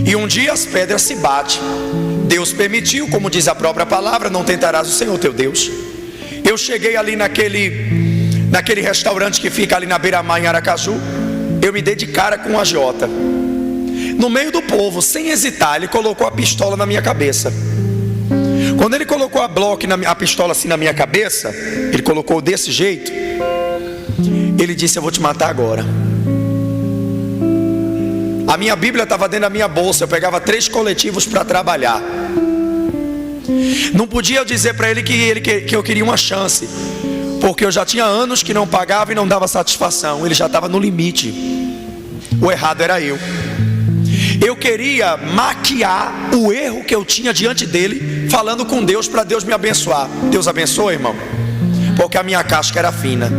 E um dia as pedras se batem. Deus permitiu, como diz a própria palavra, não tentarás o Senhor teu Deus. Eu cheguei ali naquele restaurante que fica ali na beira-mar em Aracaju. Eu me dei de cara com um agiota. No meio do povo, sem hesitar, ele colocou a pistola na minha cabeça. Quando ele colocou a pistola assim na minha cabeça, ele colocou desse jeito. Ele disse: eu vou te matar agora. A minha Bíblia estava dentro da minha bolsa. Eu pegava 3 coletivos para trabalhar. Não podia eu dizer para ele que eu queria uma chance, porque eu já tinha anos que não pagava e não dava satisfação. Ele já estava no limite. O errado era eu. Eu queria maquiar o erro que eu tinha diante dele, falando com Deus para Deus me abençoar. Deus abençoa, irmão, porque a minha casca era fina.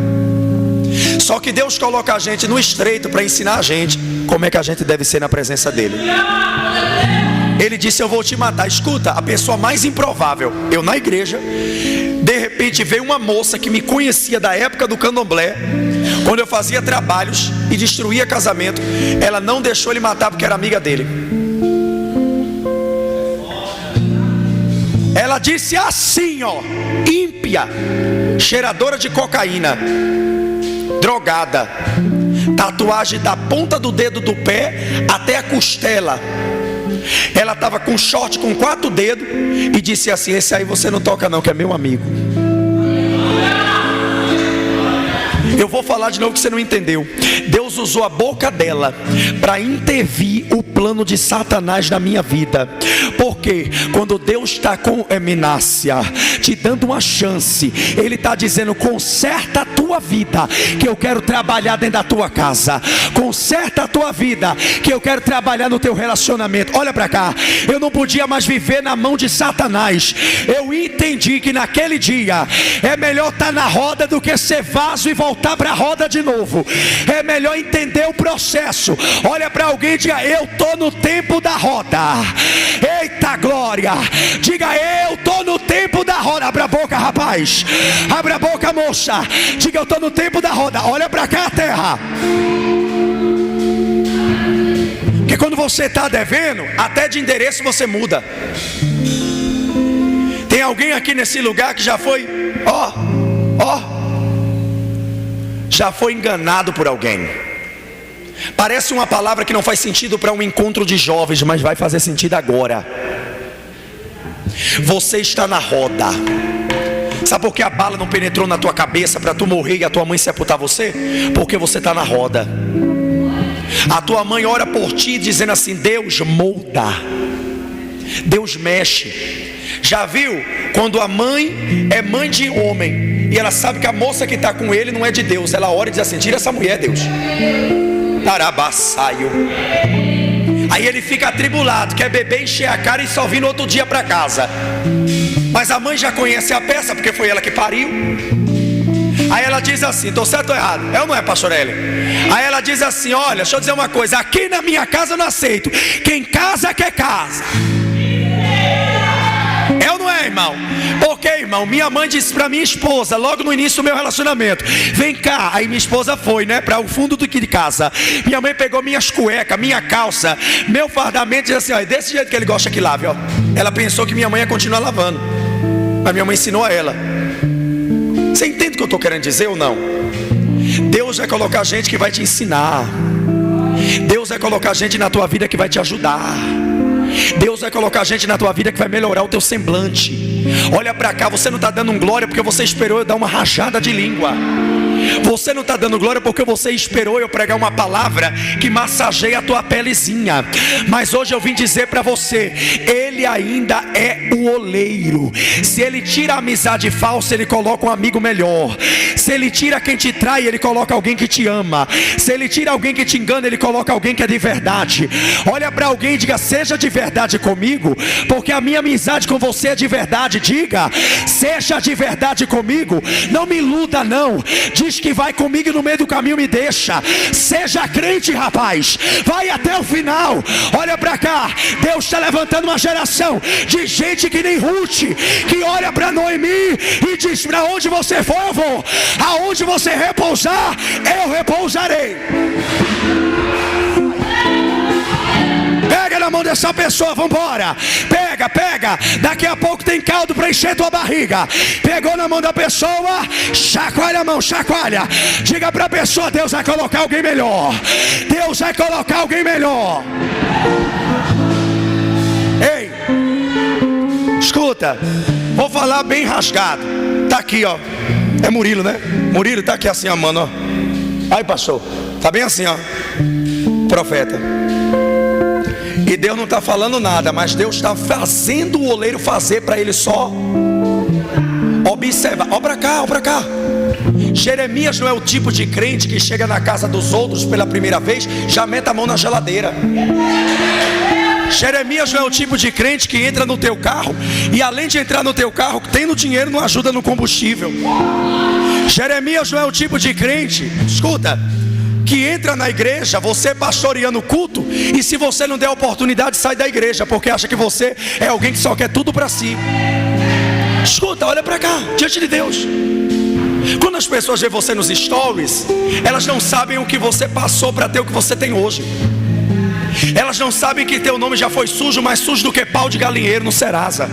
Só que Deus coloca a gente no estreito para ensinar a gente como é que a gente deve ser na presença dele. Ele disse: eu vou te matar. Escuta, a pessoa mais improvável. Eu na igreja, de repente veio uma moça que me conhecia da época do candomblé, quando eu fazia trabalhos e destruía casamento. Ela não deixou ele matar porque era amiga dele. Ela disse assim, ó: ímpia, cheiradora de cocaína, drogada, tatuagem da ponta do dedo do pé até a costela. Ela estava com short com 4 dedos e disse assim: esse aí você não toca não, que é meu amigo. Eu vou falar de novo que você não entendeu. Deus usou a boca dela para intervir o plano de Satanás na minha vida. Porque quando Deus está com Eminácia te dando uma chance, Ele está dizendo: conserta a tua vida, que eu quero trabalhar dentro da tua casa. Conserta a tua vida, que eu quero trabalhar no teu relacionamento. Olha para cá, eu não podia mais viver na mão de Satanás. Eu entendi que naquele dia é melhor estar na roda do que ser vaso e voltar para a roda de novo. É melhor entender o processo. Olha para alguém e diga: eu estou no tempo da roda. Eita glória! Diga: eu estou no tempo da roda. Abra a boca, rapaz. Abra a boca, moça. Diga: eu estou no tempo da roda. Olha para cá, terra. Porque quando você está devendo, até de endereço você muda. Tem alguém aqui nesse lugar que já foi, já foi enganado por alguém. Parece uma palavra que não faz sentido para um encontro de jovens, mas vai fazer sentido agora. Você está na roda. Sabe por que a bala não penetrou na tua cabeça para tu morrer e a tua mãe sepultar você? Porque você está na roda. A tua mãe ora por ti dizendo assim: Deus molda, Deus mexe. Já viu quando a mãe é mãe de homem e ela sabe que a moça que está com ele não é de Deus? Ela ora e diz assim: tira essa mulher, Deus. Tarabaçaio. Aí ele fica atribulado, quer beber, encher a cara e só vir no outro dia para casa. Mas a mãe já conhece a peça, porque foi ela que pariu. Aí ela diz assim: estou certo ou errado? É ou não é, pastor Hélio? Aí ela diz assim: olha, deixa eu dizer uma coisa, aqui na minha casa eu não aceito. Quem casa quer casa. É ou não é, irmão? Porque, irmão, minha mãe disse para minha esposa, logo no início do meu relacionamento: vem cá. Aí minha esposa foi, né, para o fundo de casa. Minha mãe pegou minhas cuecas, minha calça, meu fardamento, e disse assim: ó, é desse jeito que ele gosta que lave, ó. Ela pensou que minha mãe ia continuar lavando, mas minha mãe ensinou a ela. Você entende o que eu estou querendo dizer ou não? Deus vai colocar gente que vai te ensinar. Deus vai colocar gente na tua vida que vai te ajudar. Deus vai colocar gente na tua vida que vai melhorar o teu semblante. Olha para cá, você não está dando um glória porque você esperou eu dar uma rajada de língua. Você não está dando glória porque você esperou eu pregar uma palavra que massageia a tua pelezinha. Mas hoje eu vim dizer para você, Ele ainda é o oleiro. Se Ele tira a amizade falsa, Ele coloca um amigo melhor. Se Ele tira quem te trai, Ele coloca alguém que te ama. Se Ele tira alguém que te engana, Ele coloca alguém que é de verdade. Olha para alguém e diga: seja de verdade comigo, porque a minha amizade com você é de verdade. Diga: seja de verdade comigo. Não me iluda não. Diz que vai comigo e no meio do caminho me deixa. Seja crente, rapaz. Vai até o final. Olha para cá. Deus está levantando uma geração de gente que nem Ruth, que olha para Noemi e diz: para onde você for eu vou, aonde você repousar eu repousarei. Pega na mão dessa pessoa, vambora. Pega, daqui a pouco tem caldo para encher tua barriga. Pegou na mão da pessoa, chacoalha a mão, chacoalha. Diga para a pessoa: Deus vai colocar alguém melhor. Deus vai colocar alguém melhor. Ei, escuta, vou falar bem rasgado. Tá aqui, ó. É Murilo, né? Murilo tá aqui assim, ó, mano, ó. Aí, pastor, tá bem assim, ó. Profeta. E Deus não está falando nada, mas Deus está fazendo o oleiro fazer para ele só observar. Ó para cá, ó para cá. Jeremias não é o tipo de crente que chega na casa dos outros pela primeira vez, já mete a mão na geladeira. Jeremias não é o tipo de crente que entra no teu carro e além de entrar no teu carro, tendo dinheiro, não ajuda no combustível. Jeremias não é o tipo de crente, escuta, que entra na igreja, você pastoreando o culto, e se você não der oportunidade, sai da igreja, porque acha que você é alguém que só quer tudo para si. Escuta, olha para cá, diante de Deus. Quando as pessoas veem você nos stories, elas não sabem o que você passou para ter o que você tem hoje. Elas não sabem que teu nome já foi sujo, mais sujo do que pau de galinheiro no Serasa.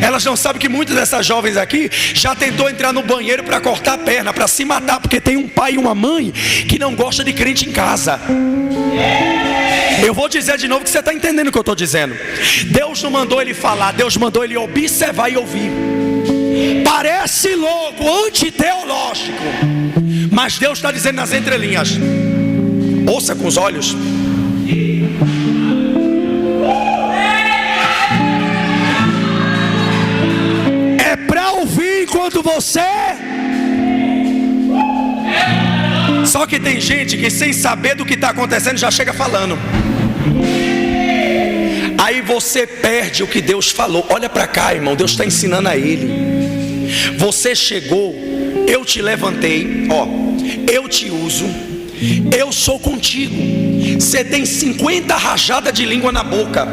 Elas não sabem que muitas dessas jovens aqui já tentou entrar no banheiro para cortar a perna, para se matar, porque tem um pai e uma mãe que não gosta de crente em casa. Eu vou dizer de novo que você está entendendo o que eu estou dizendo. Deus não mandou ele falar, Deus mandou ele observar e ouvir. Parece louco, antiteológico, mas Deus está dizendo nas entrelinhas. Ouça com os olhos. Para ouvir enquanto você. Só que tem gente que sem saber do que está acontecendo já chega falando. Aí você perde o que Deus falou. Olha para cá, irmão, Deus está ensinando a ele. Você chegou, eu te levantei, ó, eu te uso, eu sou contigo. Você tem 50 rajadas de língua na boca.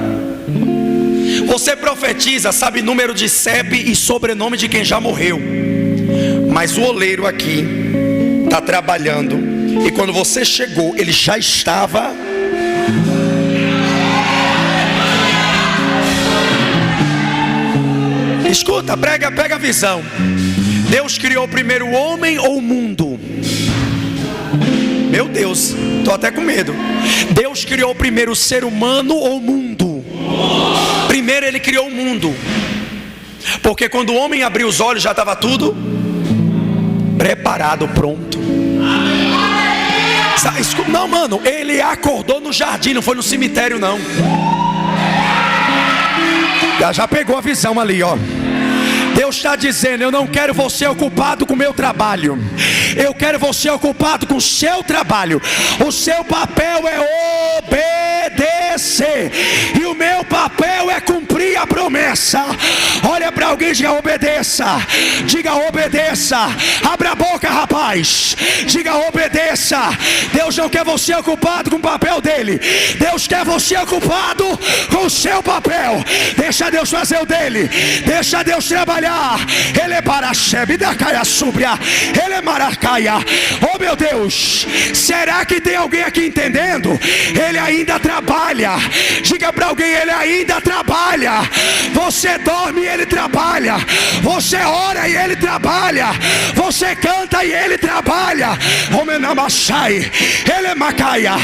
Você profetiza, sabe número de CEP e sobrenome de quem já morreu. Mas o oleiro aqui está trabalhando, e quando você chegou, ele já estava. Escuta, pega a visão. Deus criou primeiro o homem ou o mundo? Meu Deus, estou até com medo. Deus criou primeiro o ser humano ou o mundo? Primeiro ele criou o mundo, porque quando o homem abriu os olhos já estava tudo preparado, pronto. Não, mano, ele acordou no jardim, não foi no cemitério não. Já pegou a visão ali, ó. Deus está dizendo: eu não quero você ocupado com o meu trabalho, eu quero você ocupado com o seu trabalho. O seu papel é obedecer, e o meu papel é cumprir a promessa. Olha para alguém e diga: obedeça. Diga: obedeça. Abra a boca, rapaz. Diga: obedeça. Deus não quer você ocupado com o papel dele, Deus quer você ocupado com o seu papel. Deixa Deus fazer o dele, deixa Deus trabalhar. Ele é paraxebe da caia súbria, ele é maracaia. Oh meu Deus, será que tem alguém aqui entendendo? Ele ainda trabalha. Diga para alguém: ele ainda trabalha. Você dorme e ele trabalha, você ora e ele trabalha, você canta e ele trabalha. Homenamachai, ele é macaia,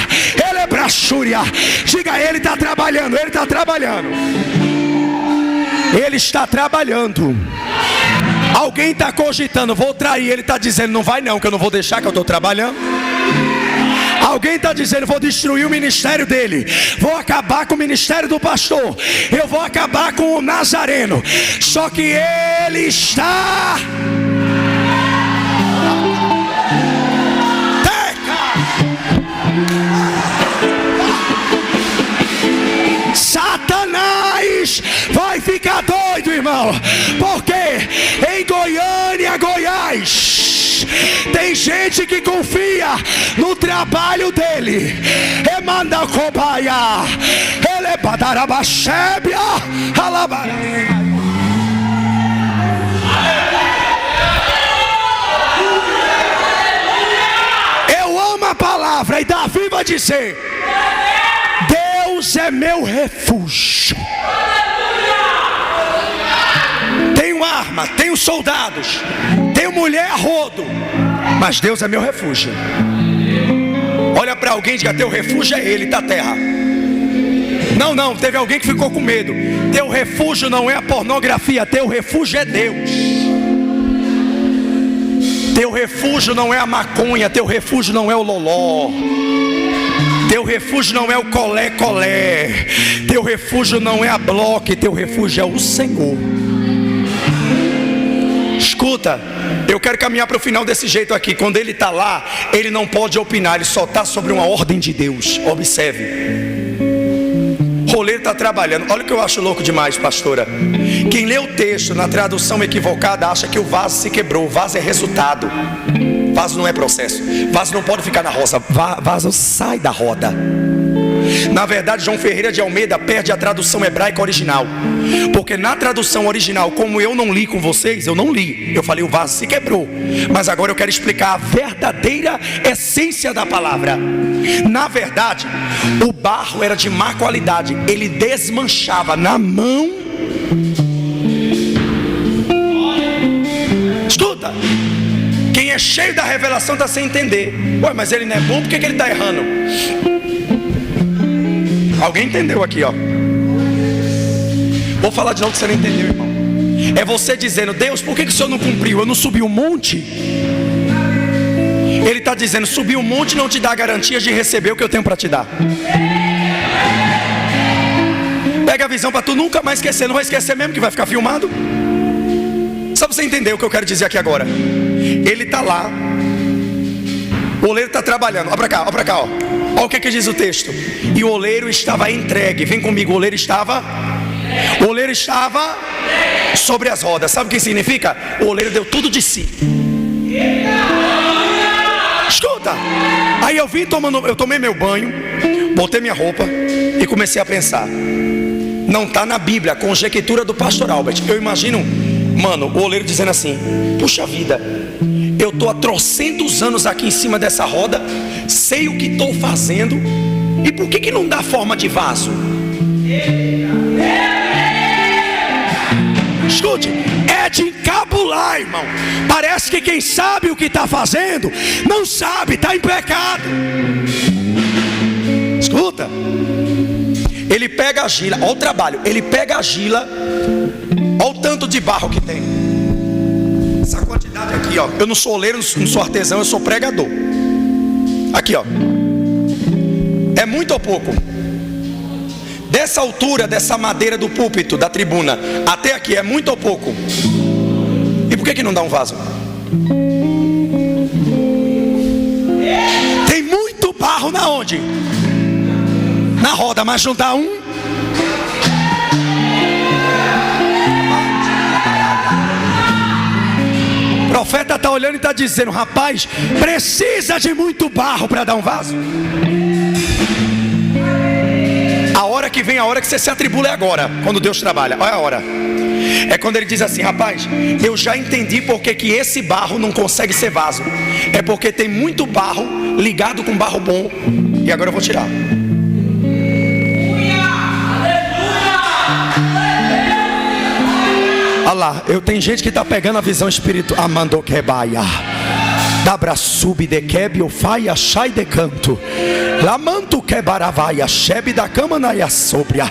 ele é braxúria. Diga: ele está trabalhando, ele está trabalhando. Ele está trabalhando. Alguém está cogitando, vou trair. Ele está dizendo, não vai não, que eu não vou deixar, que eu estou trabalhando. Alguém está dizendo, vou destruir o ministério dele, vou acabar com o ministério do pastor, eu vou acabar com o Nazareno. Só que ele está... Satanás vai ficar doido, irmão, porque em Goiânia, Goiás, tem gente que confia no trabalho dele. Emanda cobaia, ele badarabachébia, alabara. Eu amo a palavra, e Davi vai dizer: Deus é meu refúgio. Tenho arma, tenho soldados, tenho mulher a rodo, mas Deus é meu refúgio. Olha para alguém e diga: teu refúgio é Ele da terra. Não, teve alguém que ficou com medo. Teu refúgio não é a pornografia, teu refúgio é Deus. Teu refúgio não é a maconha, teu refúgio não é o loló. Teu refúgio não é o colé, teu refúgio não é a bloque, teu refúgio é o Senhor. Escuta, eu quero caminhar para o final desse jeito aqui. Quando ele está lá, ele não pode opinar, ele só está sobre uma ordem de Deus. Observe, o roleiro está trabalhando. Olha o que eu acho louco demais, pastora. Quem lê o texto na tradução equivocada acha que o vaso se quebrou. O vaso é resultado, vaso não é processo. Vaso não pode ficar na roça, vaso sai da roda. Na verdade, João Ferreira de Almeida perde a tradução hebraica original, porque na tradução original, como eu não li com vocês, eu não li, eu falei o vaso se quebrou. Mas agora eu quero explicar a verdadeira essência da palavra. Na verdade, o barro era de má qualidade, ele desmanchava na mão. Escuta, quem é cheio da revelação está sem entender. Ué, mas ele não é bom, por que ele está errando? Alguém entendeu aqui, ó? Vou falar de novo que você não entendeu, irmão. É você dizendo: Deus, por que o Senhor não cumpriu? Eu não subi um monte. Ele está dizendo: subir um monte não te dá garantia de receber o que eu tenho para te dar. Pega a visão para tu nunca mais esquecer. Não vai esquecer mesmo, que vai ficar filmado. Só para você entender o que eu quero dizer aqui agora. Ele está lá, o oleiro está trabalhando. Olha para cá, olha para cá, ó. Olha o que diz o texto. E o oleiro estava entregue. Vem comigo, o oleiro estava sobre as rodas. Sabe o que significa? O oleiro deu tudo de si. Escuta. Aí eu tomei meu banho, botei minha roupa e comecei a pensar. Não está na Bíblia a conjectura do pastor Albert. Eu imagino, mano, o oleiro dizendo assim: puxa vida, eu estou há trocentos anos aqui em cima dessa roda, sei o que estou fazendo, e por que não dá forma de vaso? Escute, é de encabular, irmão. Parece que quem sabe o que está fazendo, não sabe, está em pecado. Escuta, ele pega a gila, olha o trabalho, ele pega a gila, olha o tanto de barro que tem. Essa quantidade aqui, ó. Eu não sou oleiro, não sou artesão, eu sou pregador. Aqui, ó. É muito ou pouco? Dessa altura, dessa madeira do púlpito, da tribuna, até aqui, é muito ou pouco? E por que não dá um vaso? Tem muito barro na onde? Na roda, mas não dá um. O profeta está olhando e está dizendo: rapaz, precisa de muito barro para dar um vaso. A hora que vem, a hora que você se atribula é agora, quando Deus trabalha. Olha a hora. É quando ele diz assim: rapaz, eu já entendi porque que esse barro não consegue ser vaso. É porque tem muito barro ligado com barro bom. E agora eu vou tirar. Olha lá, tenho gente que está pegando a visão espiritual. Amando quebaia, dabra sub de quebe o faia chai de canto, lamanto quebaravaia chebe da cama na sobria.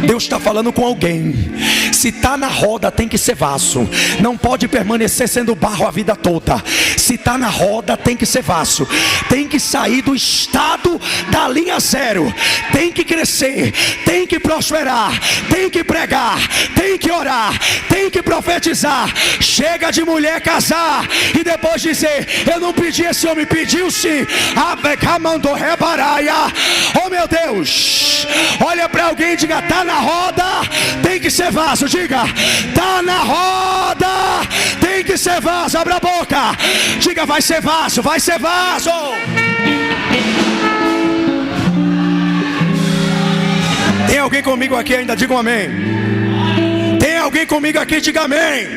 Deus está falando com alguém. Se Se está na roda, tem que ser vaso. Não pode permanecer sendo barro a vida toda. Se está na roda, tem que ser vaso. Tem que sair do estado da linha zero. Tem que crescer, tem que prosperar, tem que pregar, tem que orar, tem que profetizar. Chega de mulher casar e depois dizer: eu não pedi, esse homem pediu sim. Mandou rebaraia. Oh meu Deus, olha para alguém e diga: tá na roda, tem que ser vaso. Diga: tá na roda, tem que ser vaso. Abra a boca, diga: vai ser vaso, vai ser vaso. Tem alguém comigo aqui ainda? Diga um amém. Tem alguém comigo aqui? Diga amém.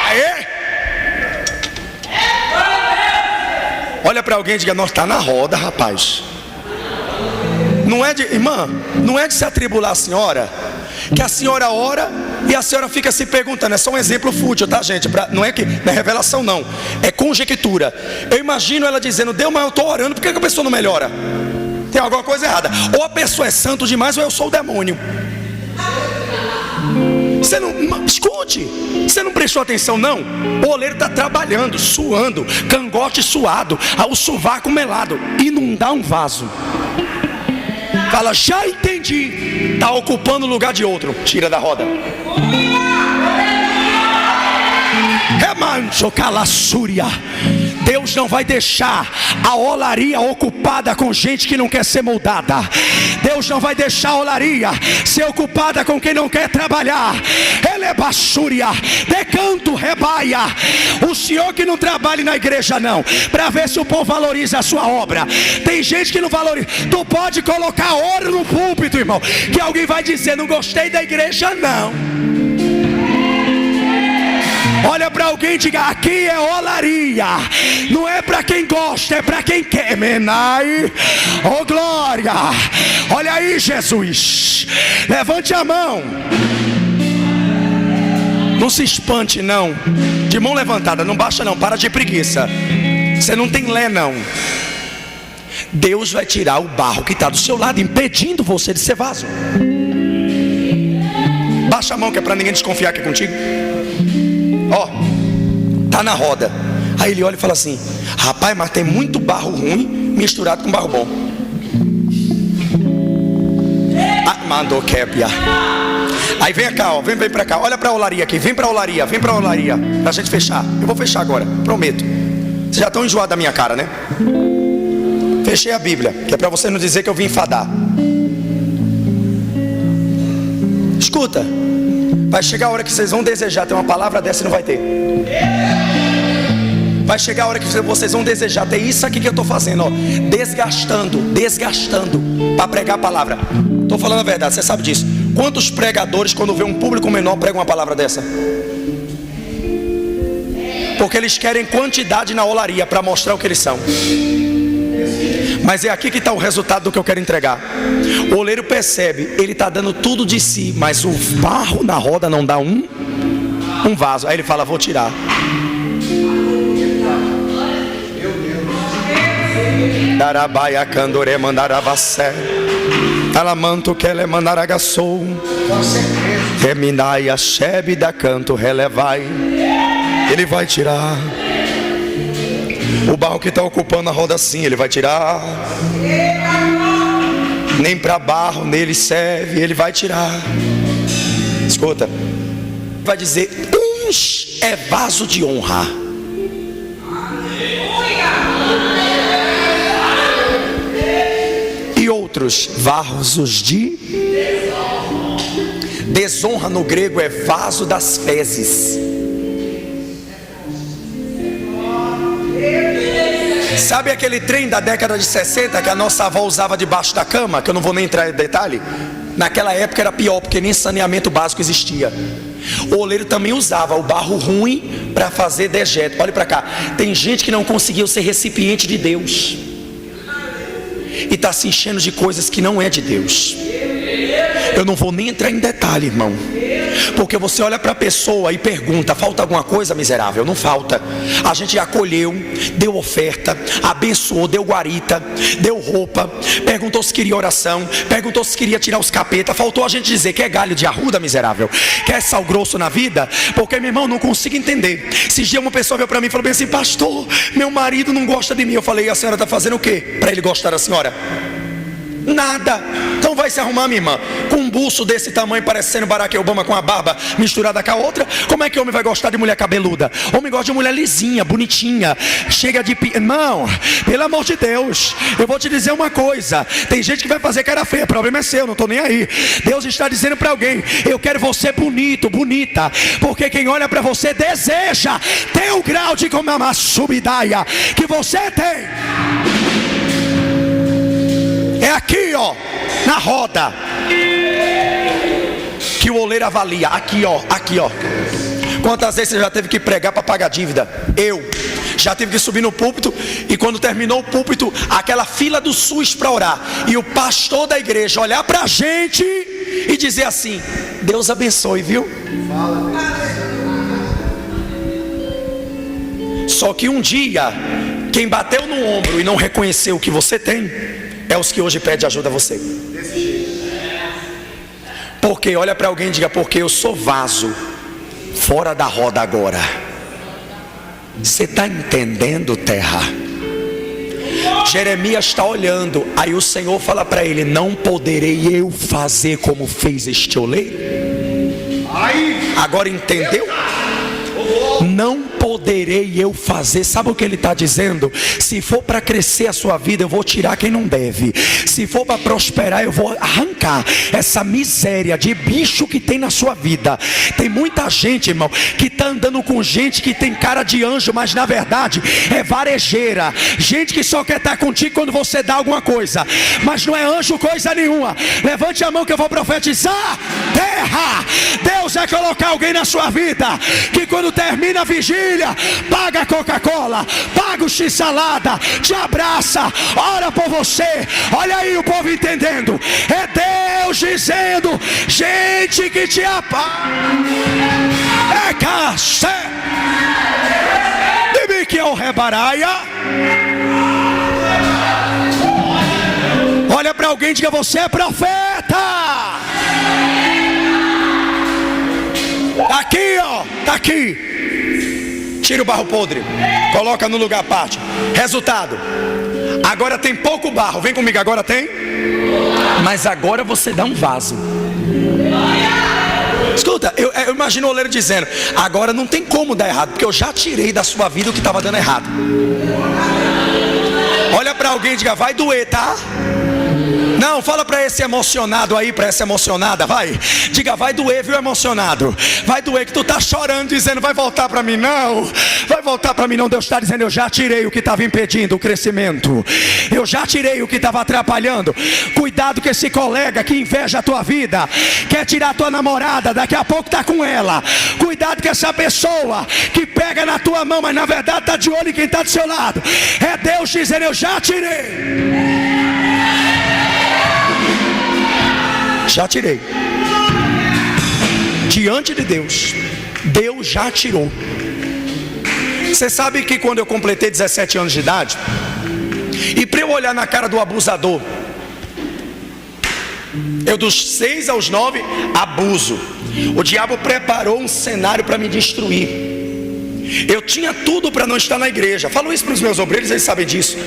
Aê. Olha para alguém e diga: nós está na roda, rapaz. Não é de, irmã, não é de se atribular a senhora, que a senhora ora e a senhora fica se perguntando. É só um exemplo fútil, tá, gente? Não é revelação, não. É conjectura. Eu imagino ela dizendo: Deus, mas eu estou orando, por que a pessoa não melhora? Tem alguma coisa errada. Ou a pessoa é santo demais, ou eu sou o demônio. Você não, escute, você não prestou atenção não? O oleiro está trabalhando, suando, cangote suado, o sovaco melado, e não dá um vaso. Fala: já entendi, está ocupando o lugar de outro. Tira da roda. Remancho calassúria. Deus não vai deixar a olaria ocupada com gente que não quer ser moldada. Deus não vai deixar a olaria ser ocupada com quem não quer trabalhar. Ele é baixúria, decanto, rebaia. O senhor que não trabalha na igreja não, para ver se o povo valoriza a sua obra. Tem gente que não valoriza. Tu pode colocar ouro no púlpito, irmão, que alguém vai dizer: não gostei da igreja não. Olha para alguém e diga: aqui é olaria. Não é para quem gosta, é para quem quer. Menai, oh glória. Olha aí, Jesus. Levante a mão. Não se espante não. De mão levantada, não baixa não. Para de preguiça. Você não tem lé não. Deus vai tirar o barro que está do seu lado, impedindo você de ser vaso. Baixa a mão, que é para ninguém desconfiar que é contigo. Ó, tá na roda. Aí ele olha e fala assim: rapaz, mas tem muito barro ruim misturado com barro bom. Mandou quebra. Aí vem cá, ó, vem pra cá. Olha pra olaria aqui, vem pra olaria, pra gente fechar. Eu vou fechar agora, prometo. Vocês já estão enjoados da minha cara, né? Fechei a Bíblia, que é pra você não dizer que eu vim enfadar. Escuta, vai chegar a hora que vocês vão desejar ter uma palavra dessa e não vai ter. Vai chegar a hora que vocês vão desejar ter isso aqui que eu estou fazendo, ó, desgastando para pregar a palavra. Estou falando a verdade, você sabe disso. Quantos pregadores, quando vê um público menor, pregam uma palavra dessa? Porque eles querem quantidade na olaria para mostrar o que eles são. Mas é aqui que está o resultado do que eu quero entregar. O oleiro percebe, ele está dando tudo de si, mas o barro na roda não dá um vaso. Aí ele fala: vou tirar. Darabaia candore mandarabacé, alamanto que ele mandaragassou, terminaia chebe da canto relevai. Ele vai tirar o barro que está ocupando a roda assim, ele vai tirar. Nem para barro nele serve, ele vai tirar. Escuta, vai dizer: uns é vaso de honra, e outros vasos de desonra. No grego é vaso das fezes. Sabe aquele trem da década de 60 que a nossa avó usava debaixo da cama? Que eu não vou nem entrar em detalhe. Naquela época era pior, porque nem saneamento básico existia. O oleiro também usava o barro ruim para fazer dejeto. Olha para cá, tem gente que não conseguiu ser recipiente de Deus e está se enchendo de coisas que não é de Deus. Eu não vou nem entrar em detalhe, irmão, Porque você olha para a pessoa e pergunta: falta alguma coisa, miserável? Não falta. A gente acolheu, deu oferta, abençoou, deu guarita, deu roupa, perguntou se queria oração, perguntou se queria tirar os capeta. Faltou a gente dizer: quer galho de arruda, miserável? Quer sal grosso na vida? Porque, meu irmão, não consigo entender. Esses dias uma pessoa veio para mim e falou bem assim: pastor, meu marido não gosta de mim. Eu falei: a senhora está fazendo o quê para ele gostar da senhora? Nada. Então vai se arrumar, minha irmã, com um buço desse tamanho, parecendo Barack Obama, com a barba misturada com a outra. Como é que homem vai gostar de mulher cabeluda? Homem gosta de mulher lisinha, bonitinha, chega de... Irmão, pelo amor de Deus, eu vou te dizer uma coisa: tem gente que vai fazer cara feia, o problema é seu, não estou nem aí. Deus está dizendo para alguém: eu quero você bonito, bonita, porque quem olha para você deseja ter o grau de como uma subidaia que você tem. É aqui, ó, na roda, que o oleiro avalia. Aqui, ó, aqui, ó. Quantas vezes você já teve que pregar para pagar dívida? Eu já tive que subir no púlpito, e quando terminou o púlpito, aquela fila do SUS para orar, e o pastor da igreja olhar para a gente e dizer assim: Deus abençoe, viu? Só que um dia, quem bateu no ombro e não reconheceu o que você tem é os que hoje pedem ajuda a você. Porque olha para alguém e diga: porque eu sou vaso fora da roda agora. Você está entendendo, terra? Jeremias está olhando, aí o Senhor fala para ele: não poderei eu fazer como fez este oleiro? Agora entendeu? Não poderei eu fazer. Sabe o que ele está dizendo? Se for para crescer a sua vida, eu vou tirar quem não deve. Se for para prosperar, eu vou arrancar essa miséria de bicho que tem na sua vida. Tem muita gente, irmão, que está andando com gente que tem cara de anjo, mas na verdade é varejeira. Gente que só quer estar contigo quando você dá alguma coisa, mas não é anjo coisa nenhuma. Levante a mão que eu vou profetizar. Terra, Deus vai colocar alguém na sua vida que quando termina a vigília, paga a Coca-Cola, paga o x-salada, te abraça, ora por você. Olha aí o povo entendendo. É Deus dizendo: gente que te apaga. É cacé. Dime que é o rebaraia. Olha para alguém e diga: você é profeta. Aqui, ó, tá aqui. Tira o barro podre, coloca no lugar à parte. Resultado: agora tem pouco barro. Vem comigo, agora tem. Mas agora você dá um vaso. Escuta, eu imagino o oleiro dizendo: agora não tem como dar errado, porque eu já tirei da sua vida o que estava dando errado. Olha para alguém e diga: vai doer, tá? Não, fala para esse emocionado aí, para essa emocionada, vai. Diga: vai doer, viu, emocionado? Vai doer, que tu tá chorando, dizendo: vai voltar para mim. Não, vai voltar para mim não. Deus está dizendo: eu já tirei o que estava impedindo o crescimento. Eu já tirei o que estava atrapalhando. Cuidado com esse colega que inveja a tua vida, quer tirar a tua namorada, daqui a pouco tá com ela. Cuidado com essa pessoa que pega na tua mão, mas na verdade tá de olho em quem tá do seu lado. É Deus dizendo: eu já tirei. Já tirei. Diante de Deus, Deus já tirou. Você sabe que quando eu completei 17 anos de idade, e para eu olhar na cara do abusador, eu dos 6 aos 9 abuso. O diabo preparou um cenário para me destruir. Eu tinha tudo para não estar na igreja. Falo isso para os meus obreiros, eles sabem disso.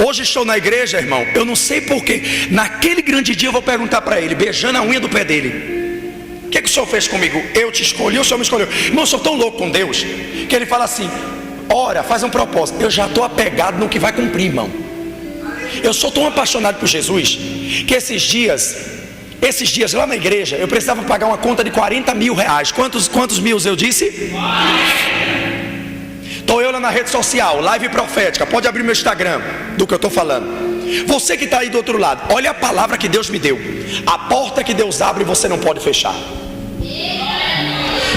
Hoje estou na igreja, irmão, eu não sei porquê. Naquele grande dia eu vou perguntar para ele, beijando a unha do pé dele: o que o senhor fez comigo? Eu te escolhi, o senhor me escolheu. Irmão, eu sou tão louco com Deus que ele fala assim: ora, faz um propósito. Eu já estou apegado no que vai cumprir, irmão. Eu sou tão apaixonado por Jesus que esses dias lá na igreja eu precisava pagar uma conta de 40 mil reais. Quantos mil eu disse? Estou eu lá na rede social, live profética. Pode abrir meu Instagram do que eu estou falando. Você que está aí do outro lado, olha a palavra que Deus me deu. A porta que Deus abre você não pode fechar.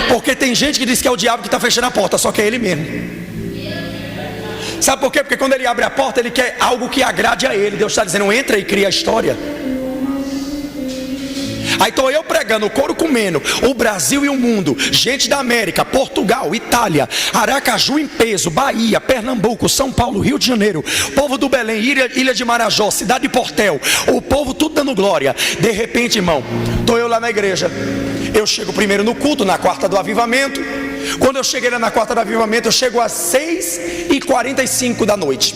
Porque tem gente que diz que é o diabo que está fechando a porta, só que é ele mesmo. Sabe por quê? Porque quando ele abre a porta, ele quer algo que agrade a ele. Deus está dizendo: entra e cria a história. Aí estou eu pregando, o couro comendo, o Brasil e o mundo, gente da América, Portugal, Itália, Aracaju em peso, Bahia, Pernambuco, São Paulo, Rio de Janeiro, povo do Belém, Ilha de Marajó, cidade de Portel, o povo tudo dando glória. De repente, irmão, estou eu lá na igreja. Eu chego primeiro no culto, na quarta do avivamento. Quando eu cheguei lá na quarta do avivamento, eu chego às 6h45 da noite.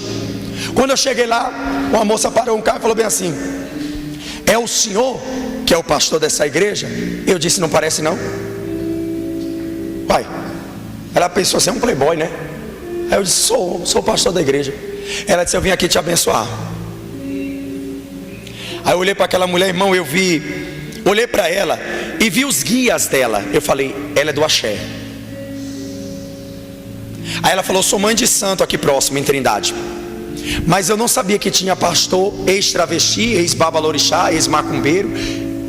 Quando eu cheguei lá, uma moça parou um carro e falou bem assim: é o senhor que é o pastor dessa igreja? Eu disse: não parece não. Pai, ela pensou assim: é um playboy, né? Aí eu disse: sou o pastor da igreja. Ela disse: eu vim aqui te abençoar. Aí eu olhei para aquela mulher, irmão, olhei para ela e vi os guias dela. Eu falei: ela é do axé. Aí ela falou: sou mãe de santo aqui próximo, em Trindade. Mas eu não sabia que tinha pastor ex-travesti, ex-babalorixá, ex-macumbeiro,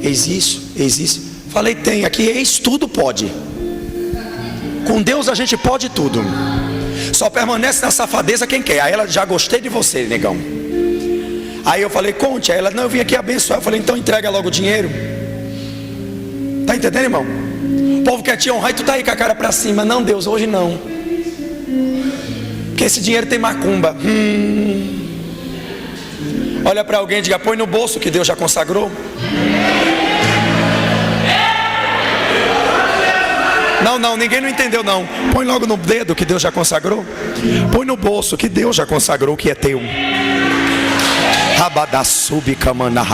ex-isso. Falei: tem aqui, ex-tudo pode. Com Deus a gente pode tudo. Só permanece na safadeza quem quer. Aí ela: já gostei de você, negão. Aí eu falei: conte. Aí ela: não, eu vim aqui abençoar. Eu falei: então entrega logo o dinheiro. Tá entendendo, irmão? O povo quer te honrar e tu tá aí com a cara pra cima. Não, Deus, hoje não, porque esse dinheiro tem macumba. Olha para alguém e diga: põe no bolso que Deus já consagrou. Não, ninguém não entendeu não. Põe logo no dedo que Deus já consagrou. Põe no bolso que Deus já consagrou, que é teu. Rabadassubi camana.